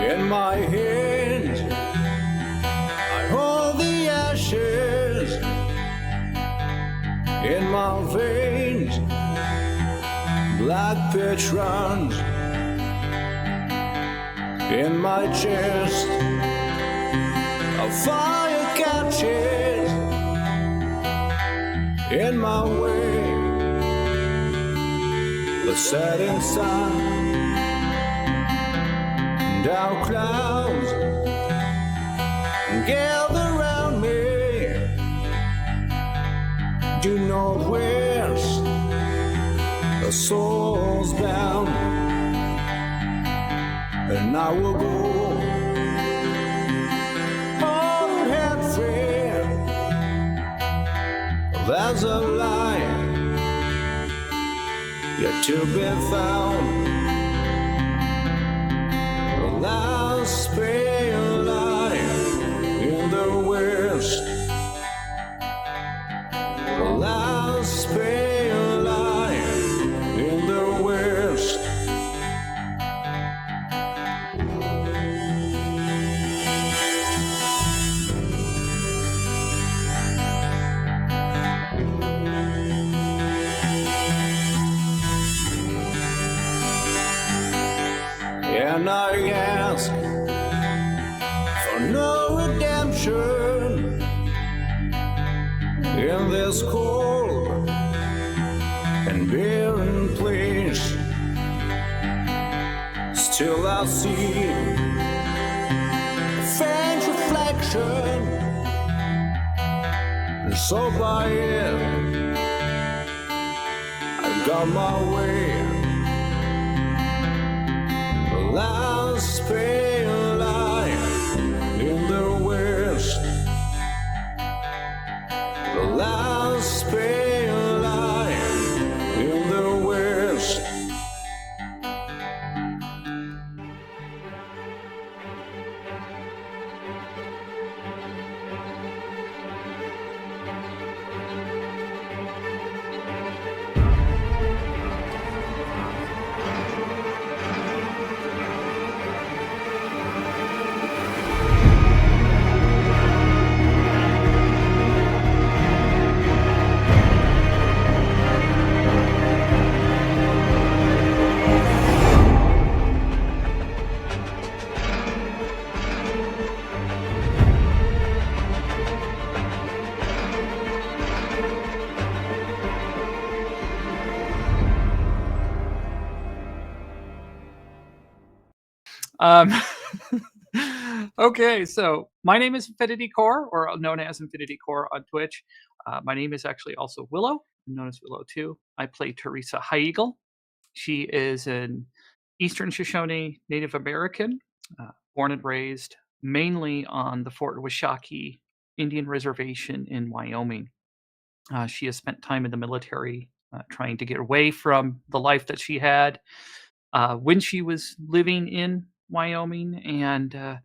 In my hands, I hold the ashes. In my veins, black pitch runs. In my chest, a fire catches. In my way, the setting sun. Down clouds gather round me. Due northwest, the soul's bound, and I will go on head fair. There's a light yet to be found. Last pale light in the west. The last pale light in the west. And I ask for no redemption in this cold and barren place. Still I see a faint reflection, and so by it I got my way. Last pale light in the west. The last pale light in the west. Okay, so my name is Infinity Core, or known as Infinity Core on Twitch. My name is actually also Willow, known as Willow 2. I play Teresa High Eagle. She is an Eastern Shoshone Native American, born and raised mainly on the Fort Washakie Indian Reservation in Wyoming. She has spent time in the military trying to get away from the life that she had when she was living in Wyoming, and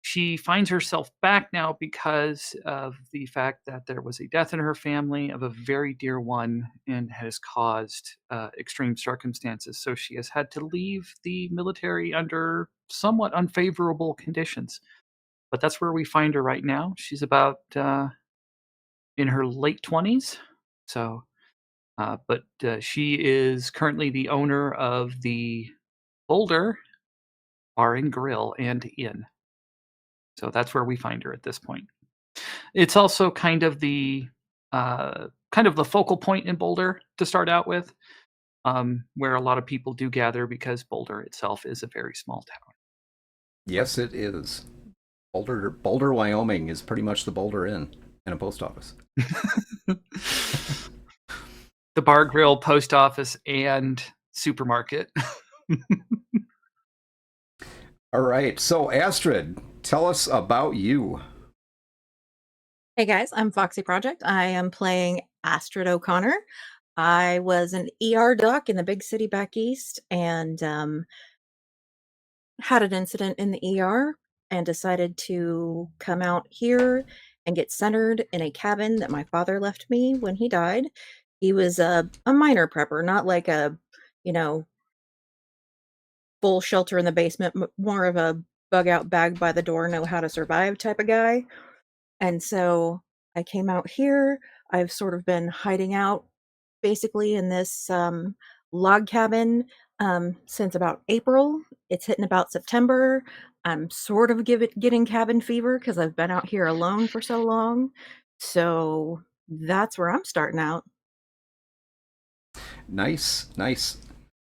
she finds herself back now because of the fact that there was a death in her family of a very dear one and has caused extreme circumstances. So she has had to leave the military under somewhat unfavorable conditions. But that's where we find her right now. She's about in her late 20s. So, but she is currently the owner of the Boulder Bar and Grill and Inn. So that's where we find her at this point. It's also kind of the focal point in Boulder to start out with, where a lot of people do gather because Boulder itself is a very small town. Yes, it is. Boulder, Wyoming is pretty much the Boulder Inn and a post office. The bar, grill, post office, and supermarket. All right, so Astrid, tell us about you. Hey guys, I'm Foxy Project. I am playing Astrid O'Connor. I was an ER doc in the big city back east and had an incident in the ER and decided to come out here and get centered in a cabin that my father left me when he died. He was a minor prepper, not like a, full shelter in the basement, more of a bug out, bag by the door, know how to survive type of guy. And so I came out here. I've sort of been hiding out basically in this log cabin since about April. It's hitting about September. I'm sort of getting cabin fever because I've been out here alone for so long. So that's where I'm starting out. Nice, nice.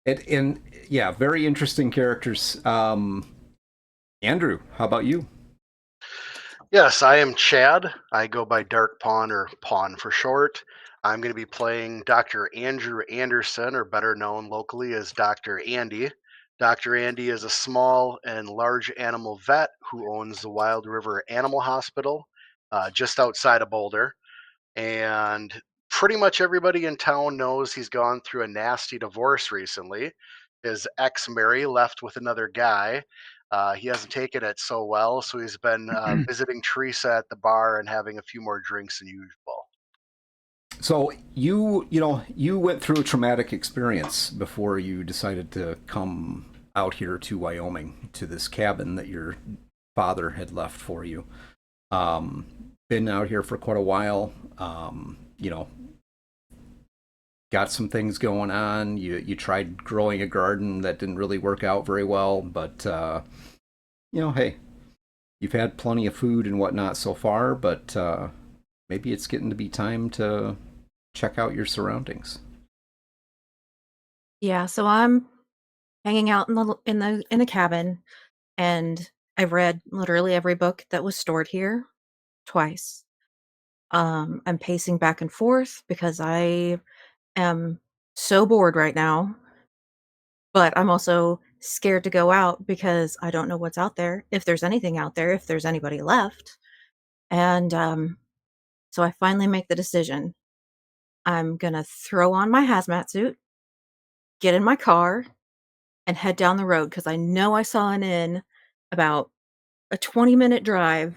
And yeah, very interesting characters. Andrew, how about you? Yes, I am Chad. I go by Dark Pawn, or Pawn for short. I'm going to be playing Dr. Andrew Anderson, or better known locally as Dr. Andy. Dr. Andy is a small and large animal vet who owns the Wild River Animal Hospital just outside of Boulder. And pretty much everybody in town knows he's gone through a nasty divorce recently. His ex Mary left with another guy. He hasn't taken it so well, so he's been visiting Teresa at the bar and having a few more drinks than usual. So you went through a traumatic experience before you decided to come out here to Wyoming, to this cabin that your father had left for you. Been out here for quite a while. Got some things going on. You tried growing a garden that didn't really work out very well, but hey, you've had plenty of food and whatnot so far, but maybe it's getting to be time to check out your surroundings. Yeah, so I'm hanging out in the cabin, and I've read literally every book that was stored here twice. I'm pacing back and forth because I am so bored right now, but I'm also scared to go out because I don't know what's out there, if there's anything out there, if there's anybody left. And so I finally make the decision. I'm gonna throw on my hazmat suit, get in my car, and head down the road because I know I saw an inn about a 20-minute drive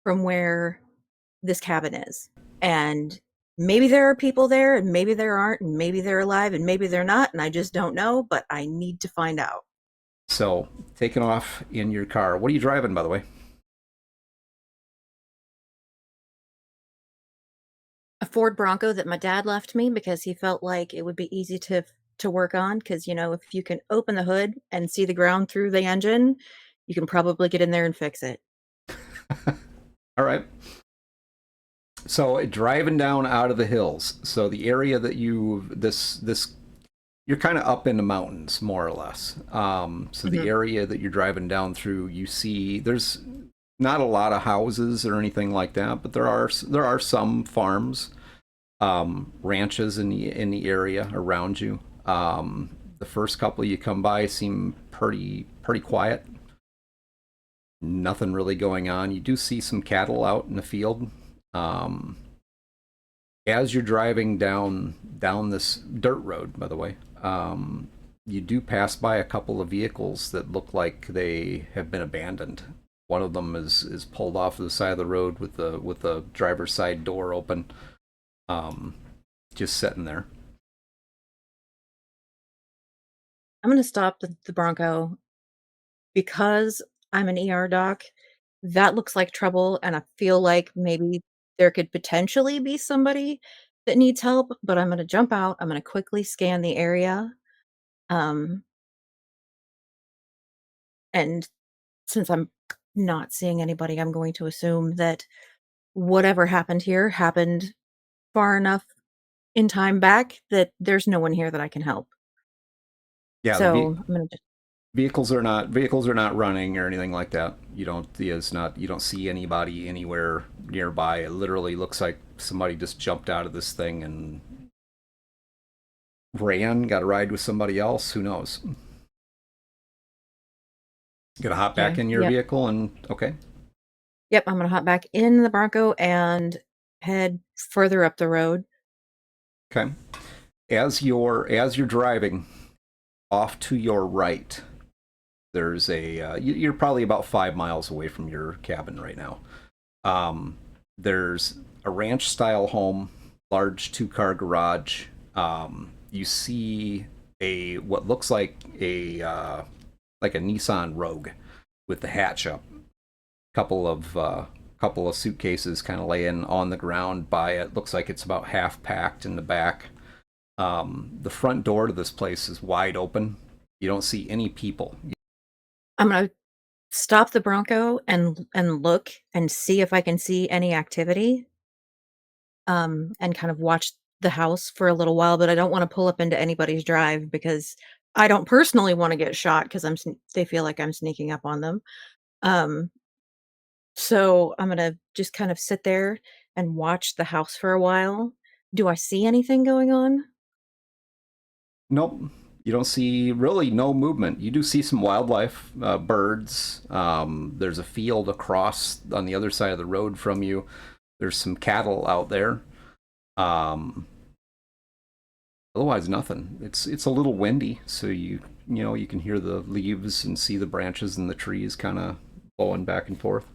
from where this cabin is. And maybe there are people there, and maybe there aren't, and maybe they're alive, and maybe they're not, and I just don't know, but I need to find out. So, taking off in your car. What are you driving, by the way? A Ford Bronco that my dad left me because he felt like it would be easy to work on because, if you can open the hood and see the ground through the engine, you can probably get in there and fix it. All right. So driving down out of the hills. So the area that you're kind of up in the mountains, more or less. So the area that you're driving down through, you see there's not a lot of houses or anything like that, but there are some farms, ranches in the area around you. The first couple you come by seem pretty quiet. Nothing really going on. You do see some cattle out in the field. As you're driving down this dirt road, by the way, you do pass by a couple of vehicles that look like they have been abandoned. One of them is pulled off to the side of the road with the driver's side door open, just sitting there. I'm going to stop the Bronco because I'm an ER doc. That looks like trouble, and I feel like maybe there could potentially be somebody that needs help, but I'm going to jump out. I'm going to quickly scan the area. And since I'm not seeing anybody, I'm going to assume that whatever happened here happened far enough in time back that there's no one here that I can help. Yeah, so I'm going to just... vehicles are not running or anything like that. You don't see anybody anywhere nearby. It literally looks like somebody just jumped out of this thing and got a ride with somebody else. Who knows? Gonna hop back in your vehicle and okay. Yep, I'm gonna hop back in the Bronco and head further up the road. Okay. As you're driving off to your right, there's you're probably about 5 miles away from your cabin right now. There's a ranch style home, large 2-car garage. You see what looks like a Nissan Rogue with the hatch up. Couple of suitcases kind of laying on the ground by it. Looks like it's about half packed in the back. The front door to this place is wide open. You don't see any people. I'm gonna stop the Bronco and look and see if I can see any activity, and kind of watch the house for a little while, but I don't wanna pull up into anybody's drive because I don't personally wanna get shot 'cause they feel like I'm sneaking up on them. Um, so I'm gonna just kind of sit there and watch the house for a while. Do I see anything going on? Nope. You don't see really no movement. You do see some wildlife, birds. There's a field across on the other side of the road from you. There's some cattle out there. Otherwise, nothing. It's a little windy, so you can hear the leaves and see the branches and the trees kind of blowing back and forth.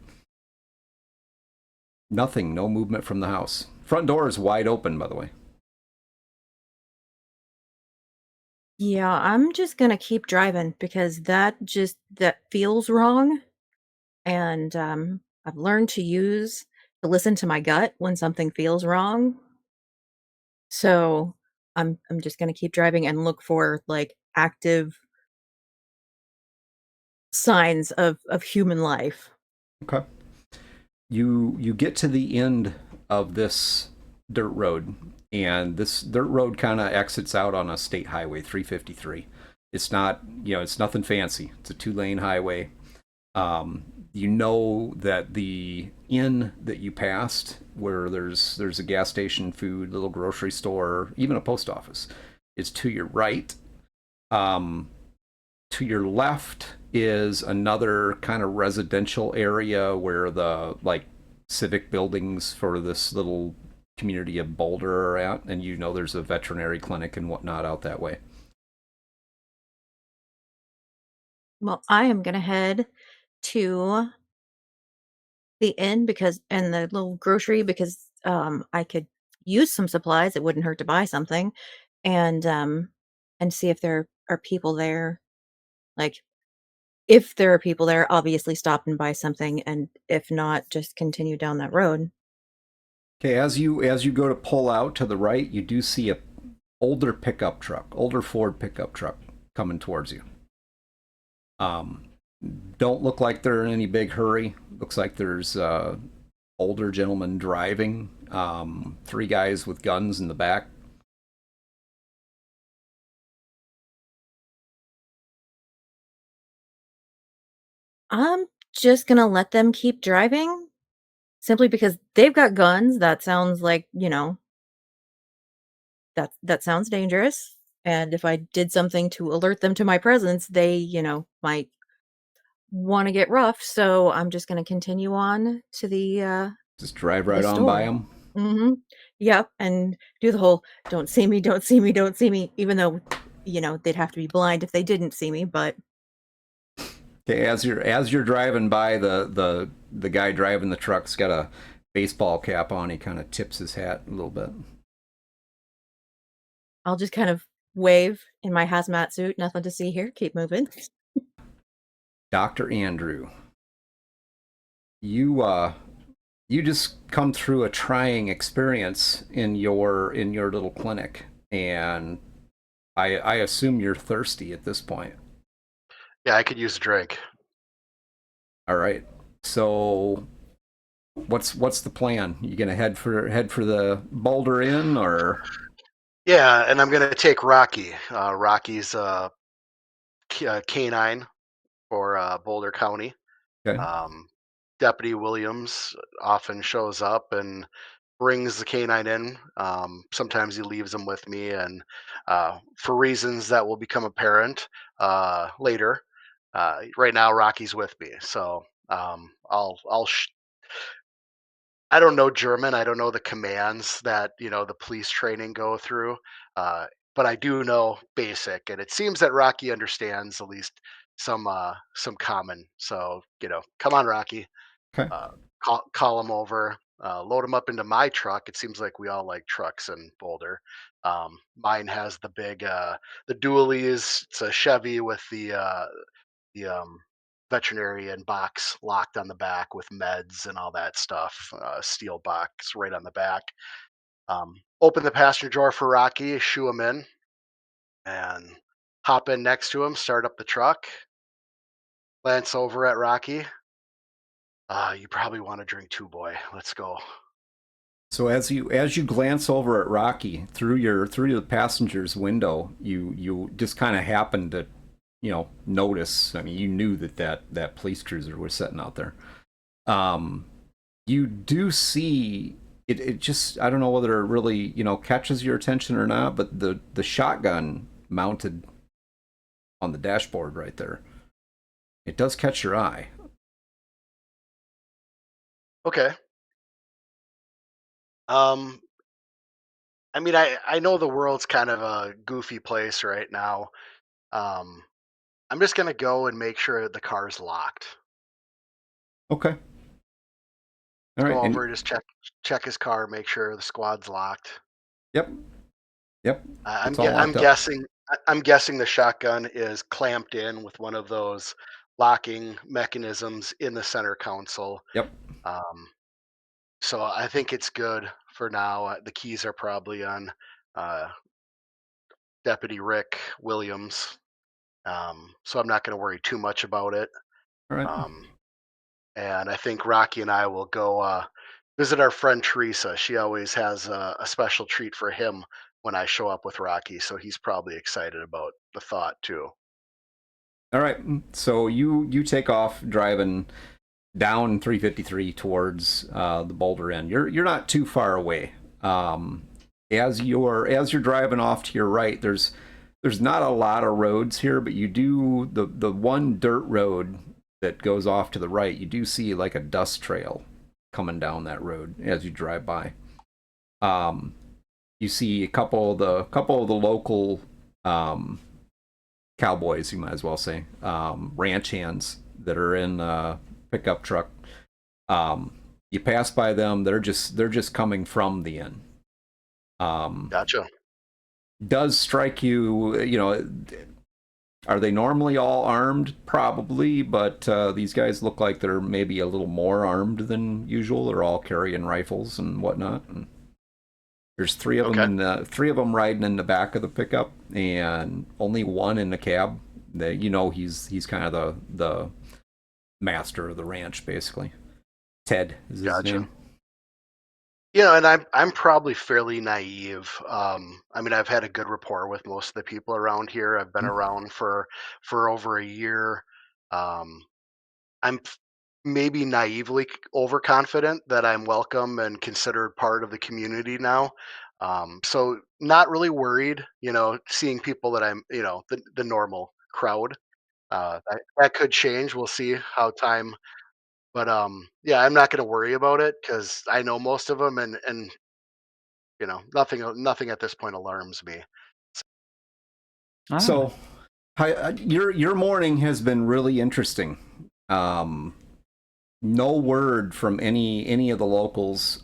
Nothing. No movement from the house. Front door is wide open, by the way. Yeah, I'm just gonna keep driving because that feels wrong, and, I've learned to listen to my gut when something feels wrong. So, I'm just gonna keep driving and look for, like, active signs of human life. Okay. You get to the end of this dirt road, and this dirt road kind of exits out on a state highway 353. It's not, it's nothing fancy. It's a 2-lane highway. You know that the inn that you passed, where there's a gas station, food, little grocery store, even a post office, is to your right. To your left is another kind of residential area where the civic buildings for this little community of Boulder are at, and there's a veterinary clinic and whatnot out that way. Well, I am gonna head to the inn and the little grocery because, I could use some supplies, it wouldn't hurt to buy something, and see if there are people there. Like, if there are people there, obviously stop and buy something, and if not, just continue down that road. Okay, as you go to pull out to the right, you do see a older Ford pickup truck coming towards you. Don't look like they're in any big hurry. Looks like there's older gentleman driving. 3 guys with guns in the back. I'm just gonna let them keep driving simply because they've got guns. That sounds like, that sounds dangerous. And if I did something to alert them to my presence, they, might want to get rough. So I'm just going to continue on Just drive to the right on by store. them. Mm-hmm. Yep, and do the whole "don't see me, don't see me, don't see me," even though they'd have to be blind if they didn't see me. But Okay, as you're driving by, the guy driving the truck's got a baseball cap on. He kind of tips his hat a little bit. I'll just kind of wave in my hazmat suit. Nothing to see here. Keep moving. Dr. Andrew, you just come through a trying experience in your little clinic, and I assume you're thirsty at this point. Yeah, I could use a drink. All right. So what's the plan? You gonna head for the Boulder Inn, or? Yeah, and I'm gonna take Rocky. Rocky's canine for Boulder County. Okay. Um, Deputy Williams often shows up and brings the canine in. Sometimes he leaves him with me, and for reasons that will become apparent later. Right now, Rocky's with me, so I don't know German. I don't know the commands that the police training go through, but I do know basic, and it seems that Rocky understands at least some common. So come on, Rocky, Okay. call him over, load him up into my truck. It seems like we all like trucks in Boulder. Mine has the big the dualies. It's a Chevy with the veterinarian box locked on the back with meds and all that stuff, steel box right on the back. Open the passenger door for Rocky, shoo him in, and hop in next to him, start up the truck, glance over at Rocky. You probably want to drink too, boy. Let's go. So as you glance over at Rocky through the passenger's window, you just kind of happen to, notice. I mean, you knew that police cruiser was sitting out there. You do see it. It just, I don't know whether it really catches your attention or not, but the shotgun mounted on the dashboard right there, it does catch your eye. Okay. I mean, I know the world's kind of a goofy place right now. Um, I'm just gonna go and make sure the car's locked. Okay. All right. Go And, over, just check his car, make sure the squad's locked. yep. I'm It's all I'm locked up. guessing the shotgun is clamped in with one of those locking mechanisms in the center console. Yep. So I think it's good for now. The keys are probably on uh, Deputy Rick Williams. So I'm not going to worry too much about it. All right. And I think Rocky and I will go visit our friend Teresa. She always has a special treat for him when I show up with Rocky. So he's probably excited about the thought too. All right. So you take off driving down 353 towards the Boulder INN. You're not too far away. As you're driving off to your right, there's not a lot of roads here, but you do the one dirt road that goes off to the right. You do see like a dust trail coming down that road as you drive by. You see a couple of the local cowboys, you might as well say, ranch hands that are in a pickup truck. You pass by them; they're just coming from the inn. Gotcha. Does strike you, are they normally all armed? Probably, but these guys look like they're maybe a little more armed than usual. They're all carrying rifles and whatnot. And there's three of them riding in the back of the pickup, and only one in the cab. That he's kind of the master of the ranch, basically. Ted is his name. And I'm probably fairly naive. I mean, I've had a good rapport with most of the people around here. I've been around for over a year. I'm maybe naively overconfident that I'm welcome and considered part of the community now. So not really worried, seeing people that I'm, the normal crowd. That could change. We'll see how time. But yeah, I'm not going to worry about it because I know most of them, and nothing at this point alarms me. So, your morning has been really interesting. No word from any of the locals.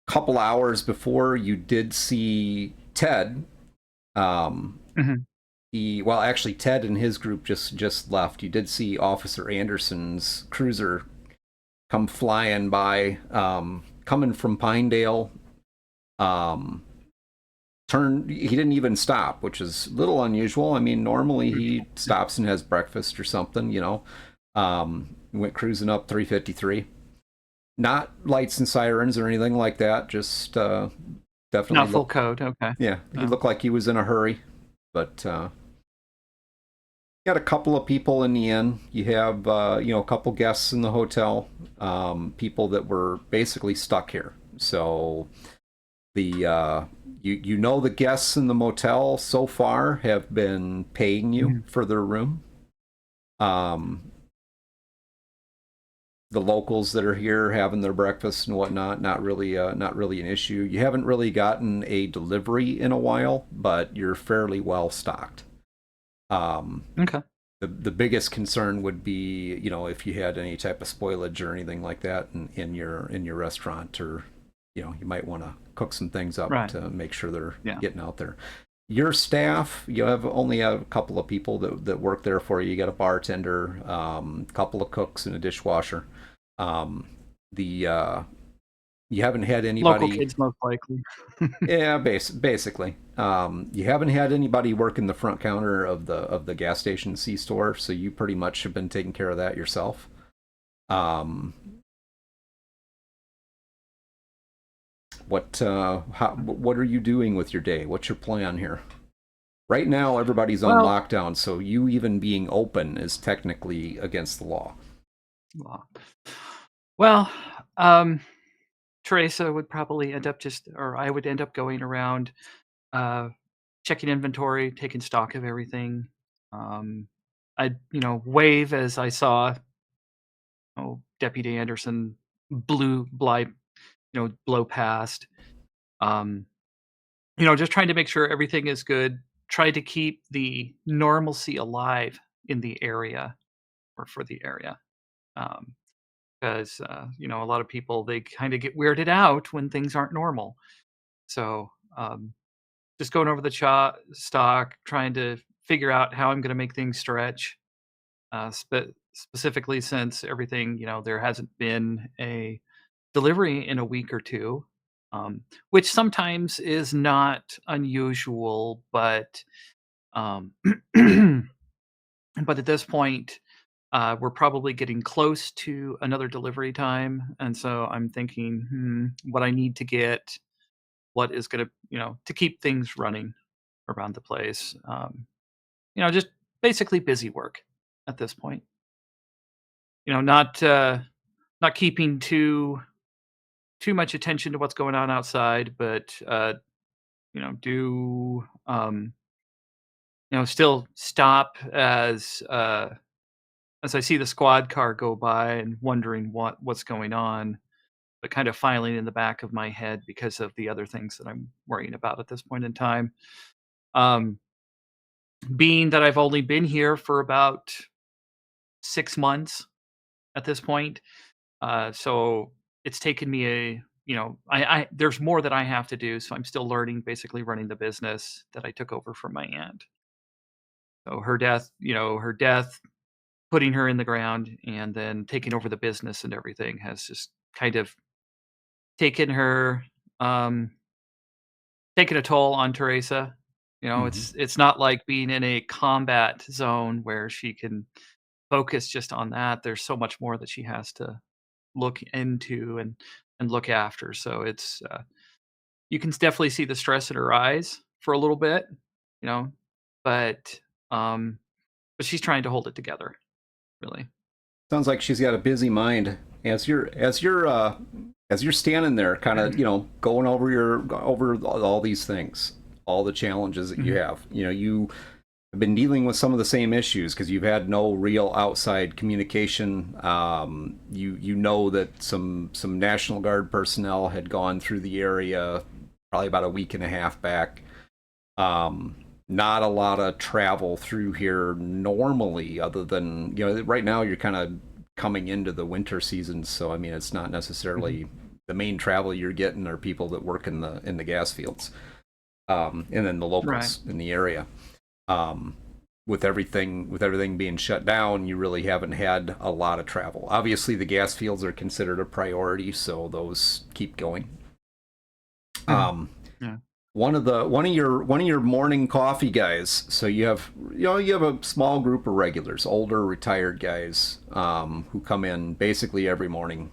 Couple hours before, you did see Ted. Actually, Ted and his group just left. You did see Officer Anderson's cruiser come flying by, coming from Pinedale. He didn't even stop, which is a little unusual. I mean, normally he stops and has breakfast or something, went cruising up 353. Not lights and sirens or anything like that, just definitely not full code. Okay. Yeah, he looked like he was in a hurry, but got a couple of people in the inn. You have a couple guests in the hotel, people that were basically stuck here. So the the guests in the motel so far have been paying you for their room. The locals that are here having their breakfast and whatnot, not really an issue. You haven't really gotten a delivery in a while, but you're fairly well stocked. Okay. The biggest concern would be, if you had any type of spoilage or anything like that in your restaurant, or you might want to cook some things up to make sure they're getting out there. Your staff, you have only a couple of people that work there for you. You got a bartender, a couple of cooks, and a dishwasher. Um, the You haven't had Local anybody. kids, most likely. Yeah, basically. You haven't had anybody working the front counter of the gas station C store, so you pretty much have been taking care of that yourself. Um, what what are you doing with your day? What's your plan here? Right now, everybody's on Well, lockdown, so you even being open is technically against the law. well, um, Teresa would probably end up or I would end up going around, uh, checking inventory, taking stock of everything. I'd, wave as I saw, Deputy Anderson blow past. Um, just trying to make sure everything is good. Try to keep the normalcy alive in the area or for the area. Because a lot of people, they kind of get weirded out when things aren't normal. So just going over the stock, trying to figure out how I'm going to make things stretch. Specifically, since everything, there hasn't been a delivery in a week or two, which sometimes is not unusual, but um, but at this point, we're probably getting close to another delivery time, and so I'm thinking, what I need to get, what is going to, to keep things running around the place. Just basically busy work at this point. Not keeping too much attention to what's going on outside, but do still stop as I see the squad car go by and wondering what's going on, but kind of filing in the back of my head because of the other things that I'm worrying about at this point in time. Um, Being that I've only been here for about 6 months at this point, so it's taken me I there's more that I have to do, so I'm still learning, basically running the business that I took over from my aunt. So her death, putting her in the ground and then taking over the business and everything has just kind of taken her um taken a toll on Teresa. Hmm. It's not like being in a combat zone where she can focus just on that. There's so much more that she has to look into and look after. So it's you can definitely see the stress in her eyes for a little bit, you know, but um but she's trying to hold it together, really. Sounds like she's got a busy mind. As you're standing there, kind of going over all these things, all the challenges that you Mhm. have. You have been dealing with some of the same issues because you've had no real outside communication. You know that some National Guard personnel had gone through the area probably about a week and a half back. Um, Not a lot of travel through here normally, other than right now you're kind of coming into the winter season, so I mean it's not Mhm. necessarily the main travel you're getting are people that work in the gas fields, and then the Right. locals in the area. Um, with everything being shut down, you really haven't had a lot of travel. Obviously, the gas fields are considered a priority, so those keep going. Mhm. Um, Yeah. one of your morning coffee guys. So you have a small group of regulars, older retired guys, who come in basically every morning,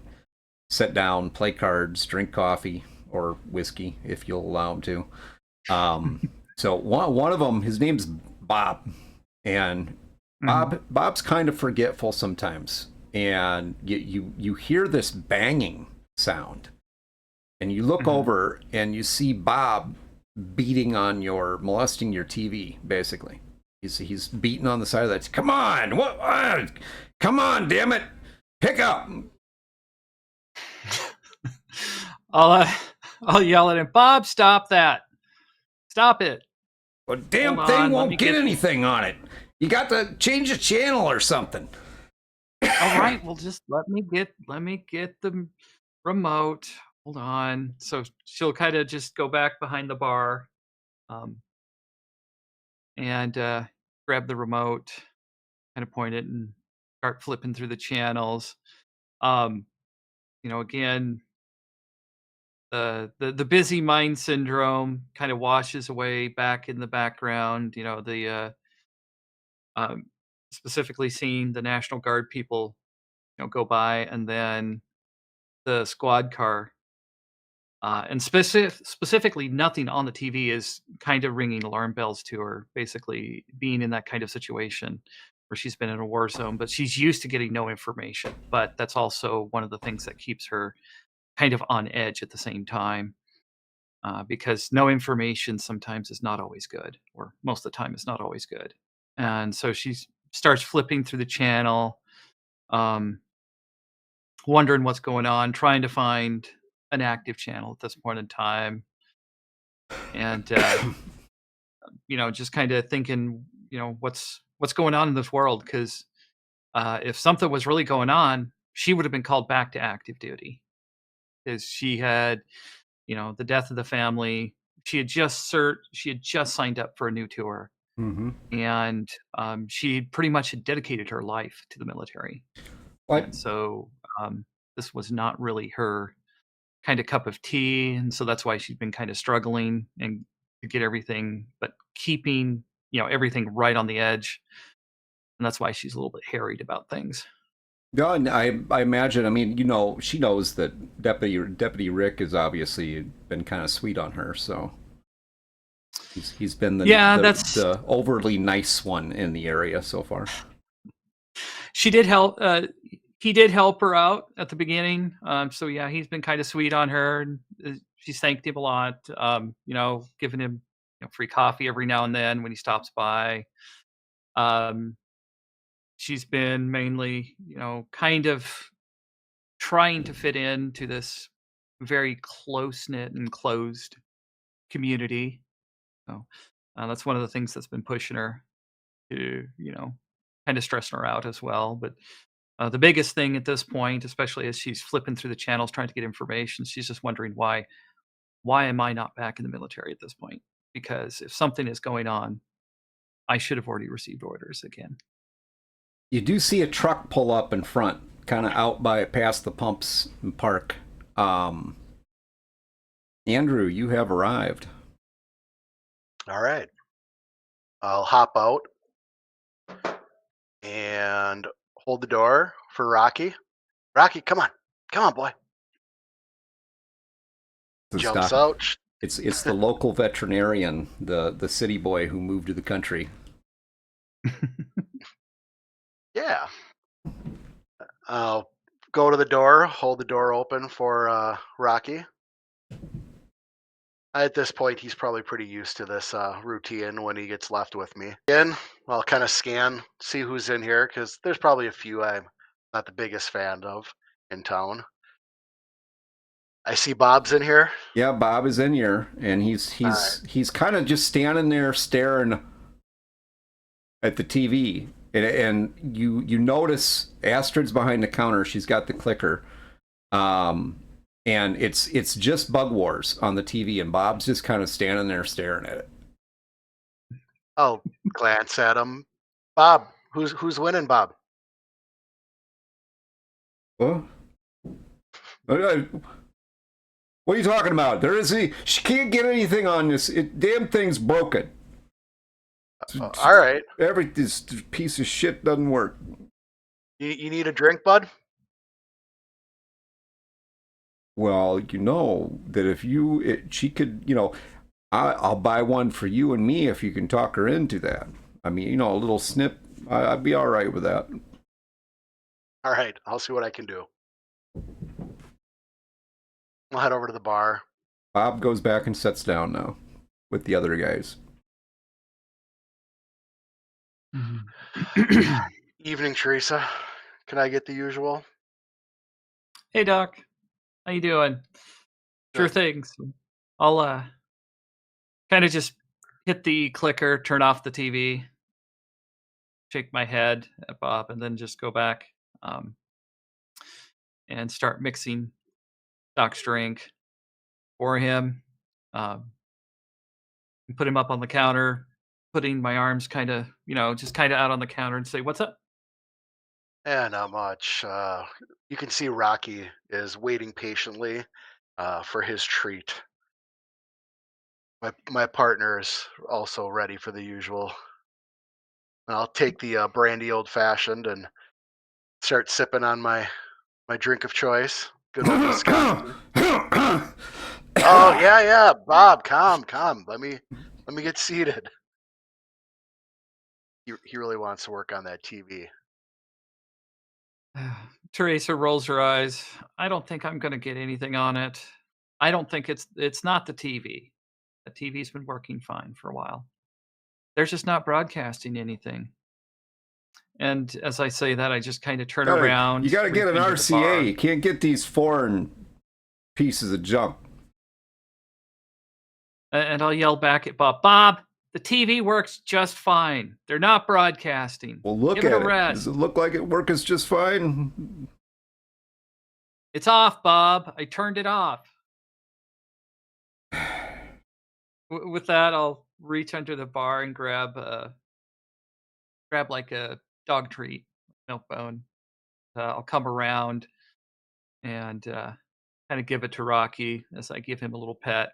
sit down, play cards, drink coffee or whiskey if you'll allow them to. Um, so one of them, his name's Bob, and Mhm. Bob's kind of forgetful sometimes, and you hear this banging sound, and you look Mhm. over and you see Bob molesting your TV, basically. He's beating on the side of that. Come on, what? Come on, damn it, pick up. I'll I'll yell at him, Bob, stop that. Stop it. Well, Hold damn thing on, let me won't get get anything on it. You got to change the channel or something. all right, well just let me get the remote. Hold on. So she'll kind of just go back behind the bar. Um and grab the remote, kind of point it and start flipping through the channels. Again, the busy mind syndrome kind of washes away back in the background. The um, specifically seeing the National Guard people, go by, and then the squad car. And specifically, nothing on the TV is kind of ringing alarm bells to her, basically being in that kind of situation where she's been in a war zone, but she's used to getting no information. But that's also one of the things that keeps her kind of on edge at the same time, because no information sometimes is not always good, or most of the time is not always good. And so she starts flipping through the channel, um, wondering what's going on, trying to find an active channel at this point in time, and just kind of thinking, what's going on in this world? Because if something was really going on, she would have been called back to active duty, because she had, the death of the family. She had just signed up for a new tour, Mm-hmm. and she pretty much had dedicated her life to the military. What? And so this was not really her kind of cup of tea, and so that's why she's been kind of struggling and to get everything, but keeping everything right on the edge, and that's why she's a little bit harried about things. Yeah, and I imagine. I mean, she knows that Deputy Rick has obviously been kind of sweet on her, so he's been the overly nice one in the area so far. She did help. He did help her out at the beginning. So yeah, he's been kind of sweet on her, and she's thanked him a lot. Giving him free coffee every now and then when he stops by. She's been mainly, kind of trying to fit into this very close-knit and closed community. So that's one of the things that's been pushing her to, kind of stressing her out as well. But the biggest thing at this point, especially as she's flipping through the channels trying to get information, she's just wondering why am I not back in the military at this point? Because if something is going on, I should have already received orders again. You do see a truck pull up in front, kind of out past the pumps and park. Andrew, you have arrived. All right. I'll hop out and hold the door for Rocky. Rocky, come on, boy. Jumps out. It's the local veterinarian, the city boy who moved to the country. Yeah. I'll go to the door, hold the door open for Rocky. At this point, he's probably pretty used to this routine when he gets left with me. Again, I'll kind of scan, see who's in here, because there's probably a few I'm not the biggest fan of in town. I see Bob's in here. Yeah, Bob is in here, and he's kind of just standing there staring at the TV. And you notice Astrid's behind the counter. She's got the clicker, and it's just Bug Wars on the TV, and Bob's just kind of standing there staring at it. I'll glance at him. Bob, who's winning, Bob? What are you talking about? She can't get anything on this. Damn thing's broken. All right. This piece of shit doesn't work. You need a drink, bud? Well, that if she could, I'll buy one for you and me if you can talk her into that. I mean, a little snip, I'd be all right with that. All right, I'll see what I can do. I'll head over to the bar. Bob goes back and sits down now with the other guys. Evening, Teresa. Can I get the usual? Hey, Doc. How you doing? Sure thing. So I'll kind of just hit the clicker, turn off the TV, shake my head at Bob, and then just go back and start mixing Doc's drink for him. Put him up on the counter, putting my arms kind of, just kind of out on the counter and say, "What's up?" Yeah, not much. You can see Rocky is waiting patiently for his treat. My partner is also ready for the usual. I'll take the brandy old fashioned and start sipping on my drink of choice. Good old Wisconsin. Oh yeah, Bob, calm. Let me get seated. He really wants to work on that TV. Teresa rolls her eyes. I don't think I'm going to get anything on it. I don't think it's not the TV. The TV's been working fine for a while. They're just not broadcasting anything. And as I say that, I just kind of turn around. You got to get an reach into the bar. RCA. You can't get these foreign pieces of junk. And I'll yell back at Bob. Bob, the TV works just fine. They're not broadcasting. Well, look Give at it a it. rest. Does it look like it works just fine? It's off, Bob. I turned it off. With that, I'll reach under the bar and grab like a dog treat, milk bone. I'll come around and kind of give it to Rocky as I give him a little pet.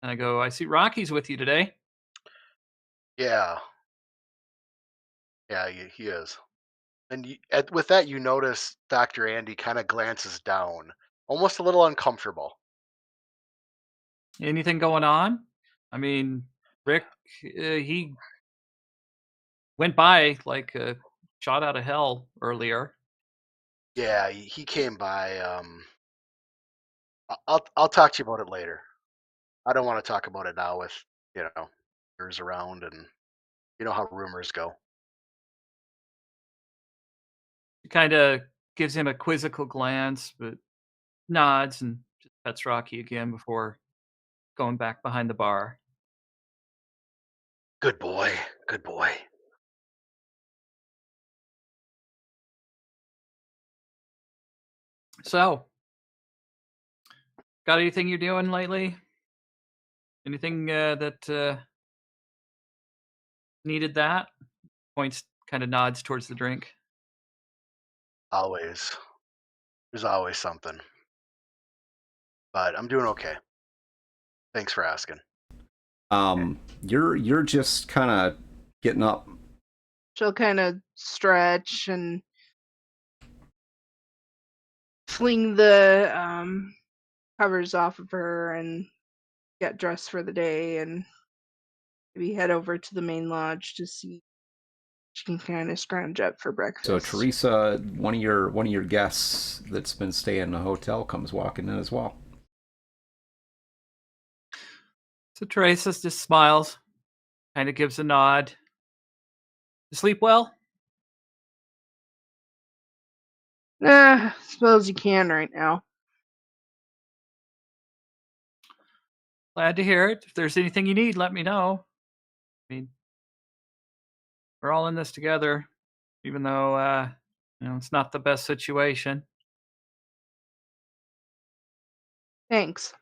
And I go, I see Rocky's with you today. Yeah, he is. And with that, you notice Dr. Andy kind of glances down, almost a little uncomfortable. Anything going on? I mean, Rick, he went by like a shot out of hell earlier. Yeah, he came by. I'll talk to you about it later. I don't want to talk about it now with rumors around, and you know how rumors go. Kind of gives him a quizzical glance, but nods and just pets Rocky again before going back behind the bar. Good boy, good boy. So, got anything you're doing lately? Anything that needed that? Points, kind of nods towards the drink. Always, there's always something. But I'm doing okay. Thanks for asking. You're just kind of getting up. She'll kind of stretch and fling the covers off of her and get dressed for the day, and maybe head over to the main lodge to see if she can kind of scrounge up for breakfast. So Teresa, one of your guests that's been staying in the hotel, comes walking in as well. So Teresa just smiles, kind of gives a nod. You sleep well? Suppose you can right now. Glad to hear it. If there's anything you need, let me know. I mean, we're all in this together, even though it's not the best situation. Thanks.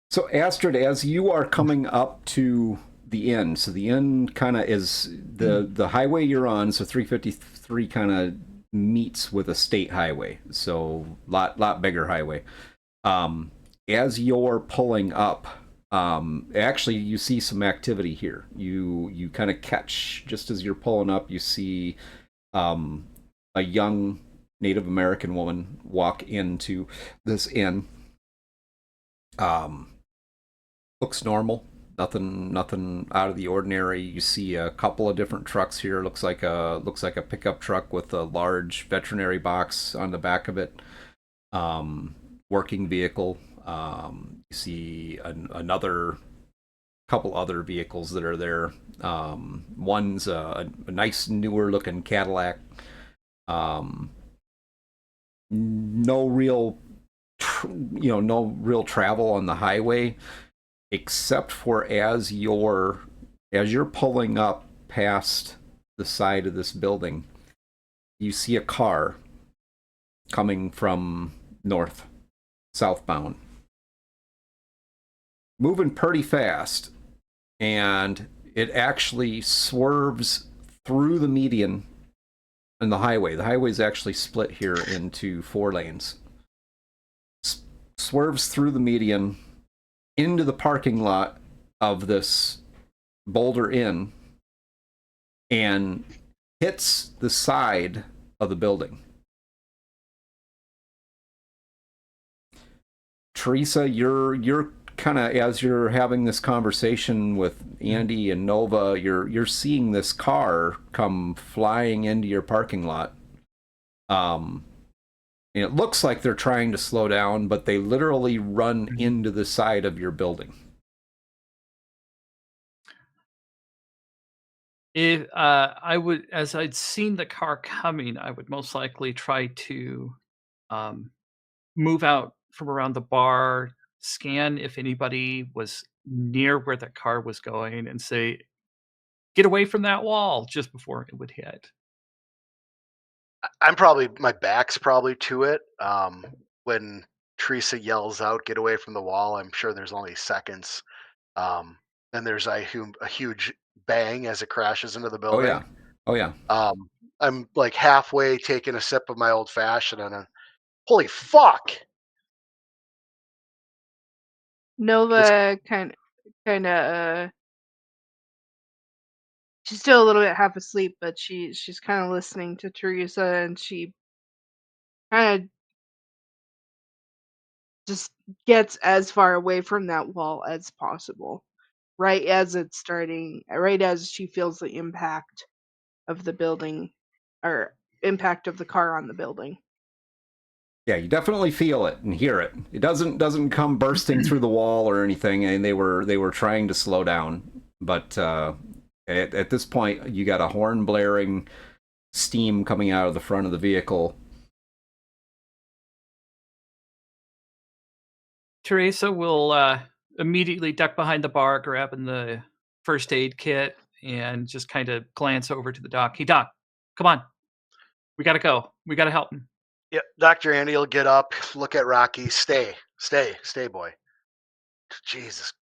So Astrid, as you are coming up to the inn, so the inn kind of is the highway you're on, so 353 kind of meets with a state highway, so lot bigger highway. As you're pulling up, actually you see some activity here. You kind of catch, just as you're pulling up, you see a young Native American woman walk into this inn. Looks normal, nothing out of the ordinary. You see a couple of different trucks here. Looks like a pickup truck with a large veterinary box on the back of it. Working vehicle. You see another couple other vehicles that are there. One's a nice newer looking Cadillac. No real travel on the highway, except for as you're pulling up past the side of this building, you see a car coming from southbound, moving pretty fast. and it actually swerves through the median in the highway. The highway is actually split here into 4 lanes. Swerves through the median into the parking lot of this Boulder Inn and hits the side of the building. Teresa, you're kind of, as you're having this conversation with Andy and Nova, you're seeing this car come flying into your parking lot. And it looks like they're trying to slow down, but they literally run into the side of your building. If I would, as I'd seen the car coming, I would most likely try to move out from around the bar, scan if anybody was near where the car was going, and say, "Get away from that wall!" just before it would hit. My back's probably to it. When Teresa yells out, "Get away from the wall!" I'm sure there's only seconds. Then there's a huge bang as it crashes into the building. Oh yeah. I'm like halfway taking a sip of my old fashioned, and holy fuck! Nova kind of she's still a little bit half asleep, but she's kind of listening to Teresa, and she kind of just gets as far away from that wall as possible. Right as she feels the impact of the building, or impact of the car on the building. Yeah, you definitely feel it and hear it. It doesn't come bursting through the wall or anything, and they were trying to slow down, but at this point you got a horn blaring, steam coming out of the front of the vehicle. Teresa will immediately duck behind the bar, grabbing the first aid kit, and just kind of glance over to the doc. "Hey, Doc, come on. We got to go. We got to help him." Yeah, Dr. Andy will get up, look at Rocky, stay, boy. Jesus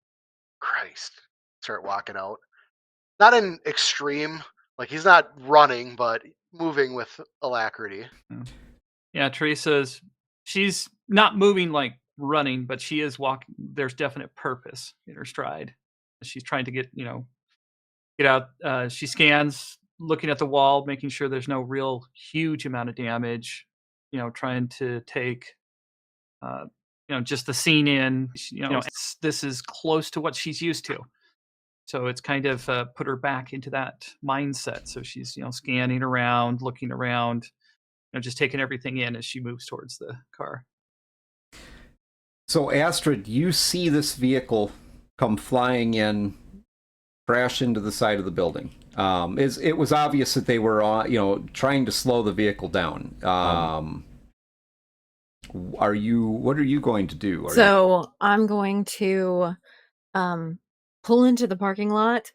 Christ. Start walking out. Not in extreme, like he's not running, but moving with alacrity. Yeah, she's not moving like running, but she is walking. There's definite purpose in her stride. She's trying to get out. She scans, looking at the wall, making sure there's no real huge amount of damage. Trying to take, just the scene in. This is close to what she's used to. So it's kind of put her back into that mindset. So she's, scanning around, looking around, just taking everything in as she moves towards the car. So Astrid, you see this vehicle come flying in, crash into the side of the building. It was obvious that they were trying to slow the vehicle down. What are you going to do? I'm going to pull into the parking lot,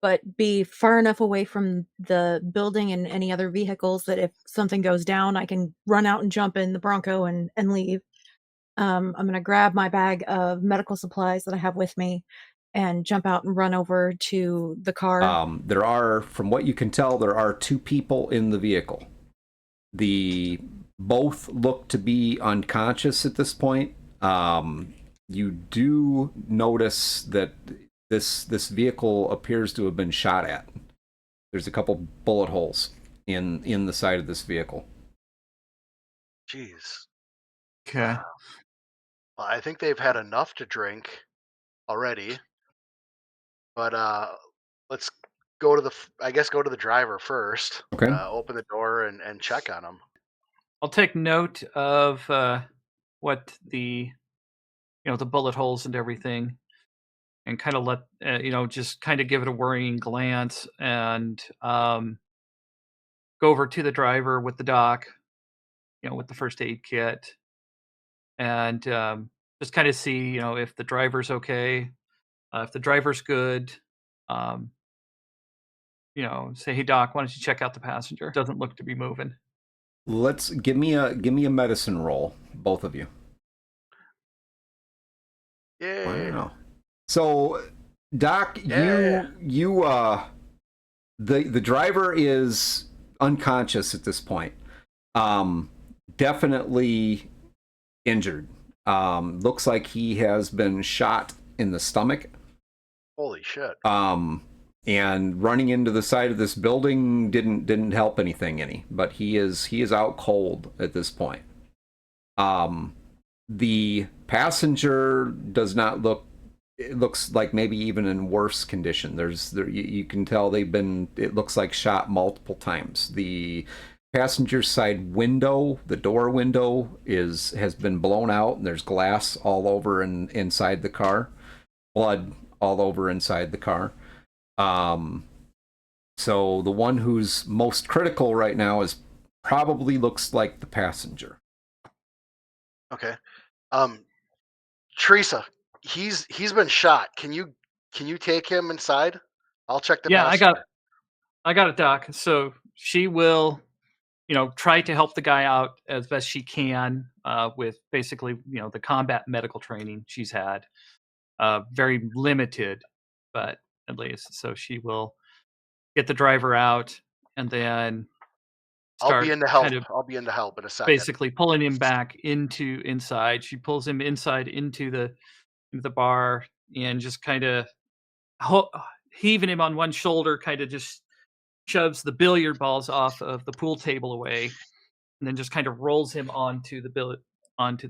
but be far enough away from the building and any other vehicles that if something goes down, I can run out and jump in the Bronco and leave. I'm going to grab my bag of medical supplies that I have with me and jump out and run over to the car. From what you can tell, there are 2 people in the vehicle. Both look to be unconscious at this point. You do notice that this vehicle appears to have been shot at. There's a couple bullet holes in the side of this vehicle. Jeez. Okay. Well, I think they've had enough to drink already. But let's go to the driver first. Okay. Open the door and check on him. I'll take note of what the bullet holes and everything, and kind of let just kind of give it a worrying glance, and go over to the driver with the doc, with the first aid kit, and just kind of see if the driver's okay, if the driver's good. Say, "Hey, Doc, why don't you check out the passenger? Doesn't look to be moving." Let's give me a medicine roll, both of you. Yeah. Wow. So Doc, Yeah. the driver is unconscious at this point. Definitely injured. Looks like he has been shot in the stomach. Holy shit. And running into the side of this building didn't help anything any. But he is out cold at this point. The passenger does not look. It looks like maybe even in worse condition. You can tell they've been. It looks like shot multiple times. The passenger side window, the door window, has been blown out, and there's glass all over inside the car, blood all over inside the car. So the one who's most critical right now probably looks like the passenger. Okay. Teresa, he's been shot. Can you take him inside? I'll check the Yeah, passenger. I got it, Doc. So she will, try to help the guy out as best she can with basically, the combat medical training she's had. Very limited, but at least. So she will get the driver out and then I'll be start in to help. kind of I'll be in to help in a second. basically pulling him back inside. She pulls him inside into the bar and just kind of heaving him on one shoulder, kind of just shoves the billiard balls off of the pool table away, and then just kind of rolls him onto the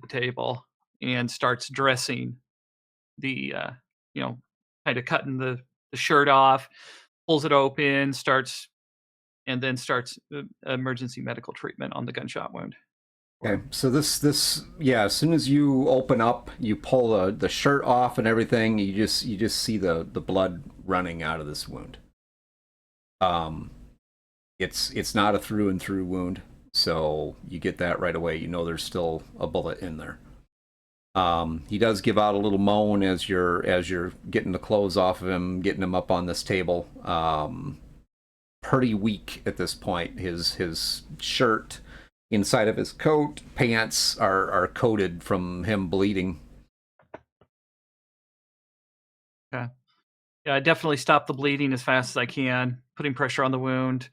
table and starts dressing the kind of cutting the shirt off, pulls it open, starts emergency medical treatment on the gunshot wound. Okay, so this as soon as you open up, you pull the shirt off and everything, you just see the blood running out of this wound. It's not a through and through wound, so you get that right away. You know there's still a bullet in there. He does give out a little moan as you're getting the clothes off of him, getting him up on this table. Pretty weak at this point. His shirt, inside of his coat, pants are coated from him bleeding. Okay. Yeah, I definitely stop the bleeding as fast as I can, putting pressure on the wound,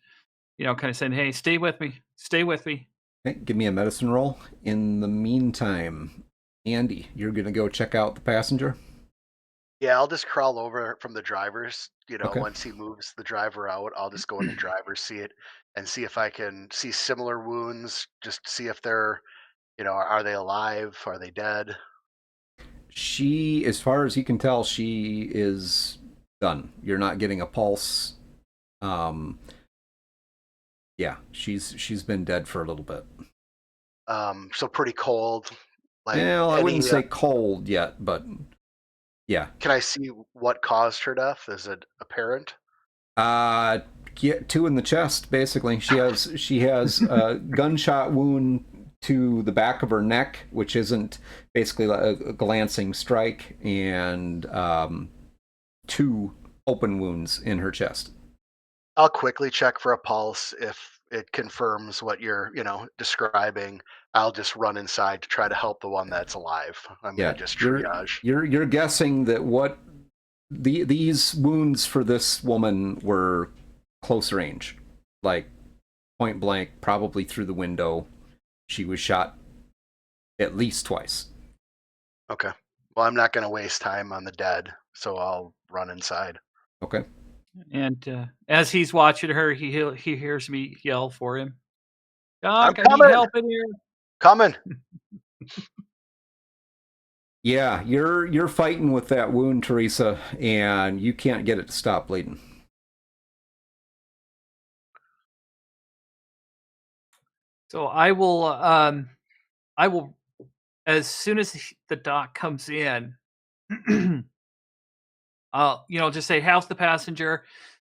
kind of saying, hey, stay with me. Stay with me. Okay, give me a medicine roll. In the meantime, Andy, you're going to go check out the passenger? Yeah, I'll just crawl over from the driver's. Okay. Once he moves the driver out, I'll just go in the driver's seat and see if I can see similar wounds. Just see if they're, are they alive? Are they dead? She, as far as you can tell, she is done. You're not getting a pulse. Yeah, she's been dead for a little bit. So pretty cold. Well, I wouldn't say cold yet, but yeah. Can I see what caused her death? Is it apparent? Two in the chest, basically. She has a gunshot wound to the back of her neck, which isn't basically a glancing strike, and two open wounds in her chest. I'll quickly check for a pulse. If it confirms what you're, describing, I'll just run inside to try to help the one that's alive. I'm gonna just triage. You're guessing that these wounds for this woman were close range, like point blank, probably through the window. She was shot at least twice. Okay. Well, I'm not gonna waste time on the dead, so I'll run inside. Okay. And as he's watching her, he hears me yell for him. I'm Doc, I coming! need help in here. Coming. Yeah, you're fighting with that wound, Teresa, and you can't get it to stop bleeding. So I will, as soon as the doc comes in, I'll, just say, how's the passenger?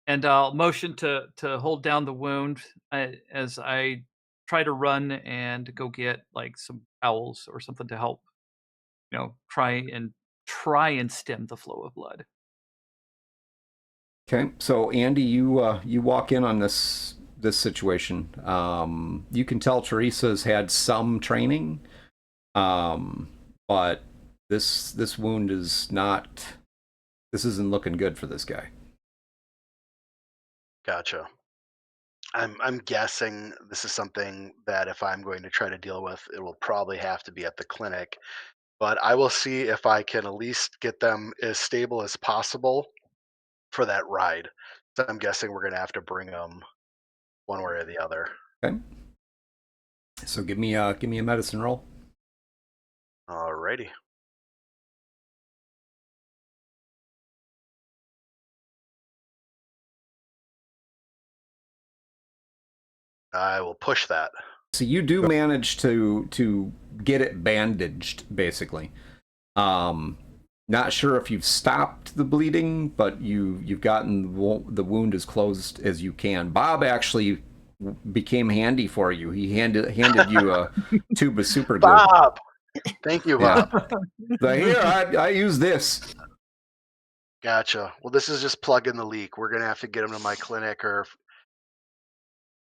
And I'll motion to hold down the wound as I try to run and go get like some towels or something to help, try and stem the flow of blood. Okay, so Andy, you walk in on this situation. You can tell Teresa's had some training, but this wound is not This isn't looking good for this guy. Gotcha. I'm guessing this is something that if I'm going to try to deal with, it will probably have to be at the clinic. But I will see if I can at least get them as stable as possible for that ride. So I'm guessing we're going to have to bring them one way or the other. Okay. So give me a medicine roll. Alrighty. I will push that. So you do manage to get it bandaged, basically. Not sure if you've stopped the bleeding, but you've gotten the wound as closed as you can. Bob actually became handy for you. He handed you a tube of super glue. Bob! Thank you, Bob. Yeah. Here, I use this. Gotcha. Well, this is just plugging the leak. We're going to have to get him to my clinic, or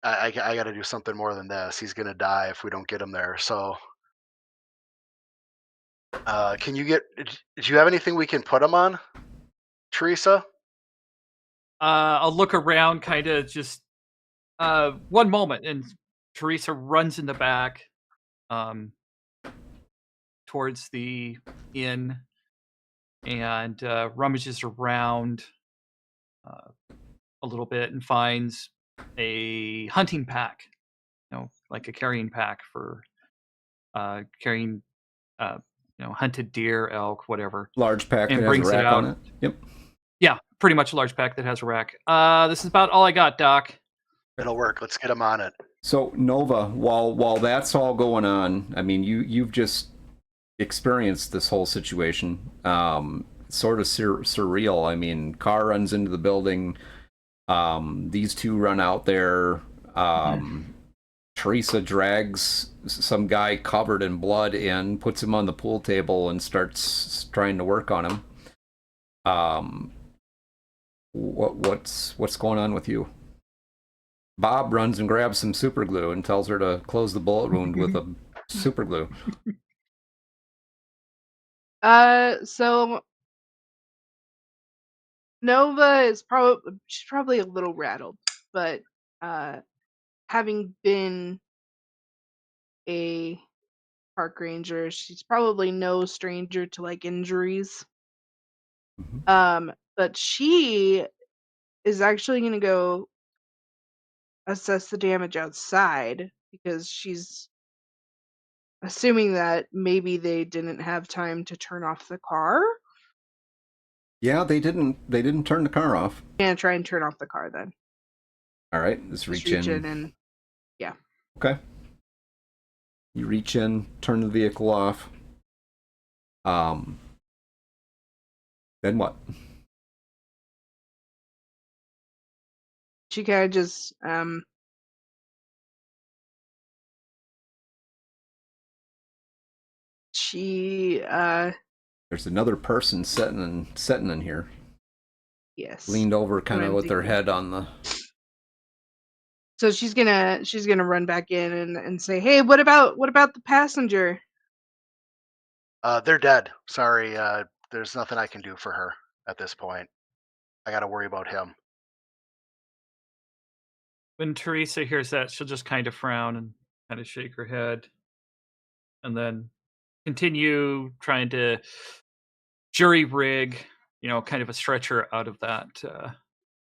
I got to do something more than this. He's going to die if we don't get him there. So, can you do you have anything we can put him on, Teresa? I'll look around, kind of just one moment, and Teresa runs in the back towards the inn and rummages around a little bit and finds a hunting pack, like a carrying pack for carrying hunted deer, elk, whatever. Large pack and that has brings a rack it out. on it. Yep. Yeah, pretty much a large pack that has a rack. This is about all I got, Doc. It'll work. Let's get him on it. So Nova, while that's all going on, I mean, you've just experienced this whole situation. Sort of surreal. I mean, car runs into the building. These two run out there. Teresa drags some guy covered in blood in, puts him on the pool table, and starts trying to work on him. What's going on with you? Bob runs and grabs some super glue and tells her to close the bullet wound with a super glue. So Nova is probably a little rattled, but having been a park ranger, she's probably no stranger to like injuries. Mm-hmm. But she is actually going to go assess the damage outside because she's assuming that maybe they didn't have time to turn off the car. Yeah, they didn't turn the car off. And try and turn off the car then. All right, let's reach in and yeah. Okay. You reach in, turn the vehicle off. Then what? She kind of just There's another person sitting in here. Yes. Leaned over kind of with their head on the. So she's gonna run back in and say, "Hey, what about the passenger?" They're dead. Sorry. There's nothing I can do for her at this point. I got to worry about him. When Teresa hears that, she'll just kind of frown and kind of shake her head, and then continue trying to jury rig, kind of a stretcher out of that.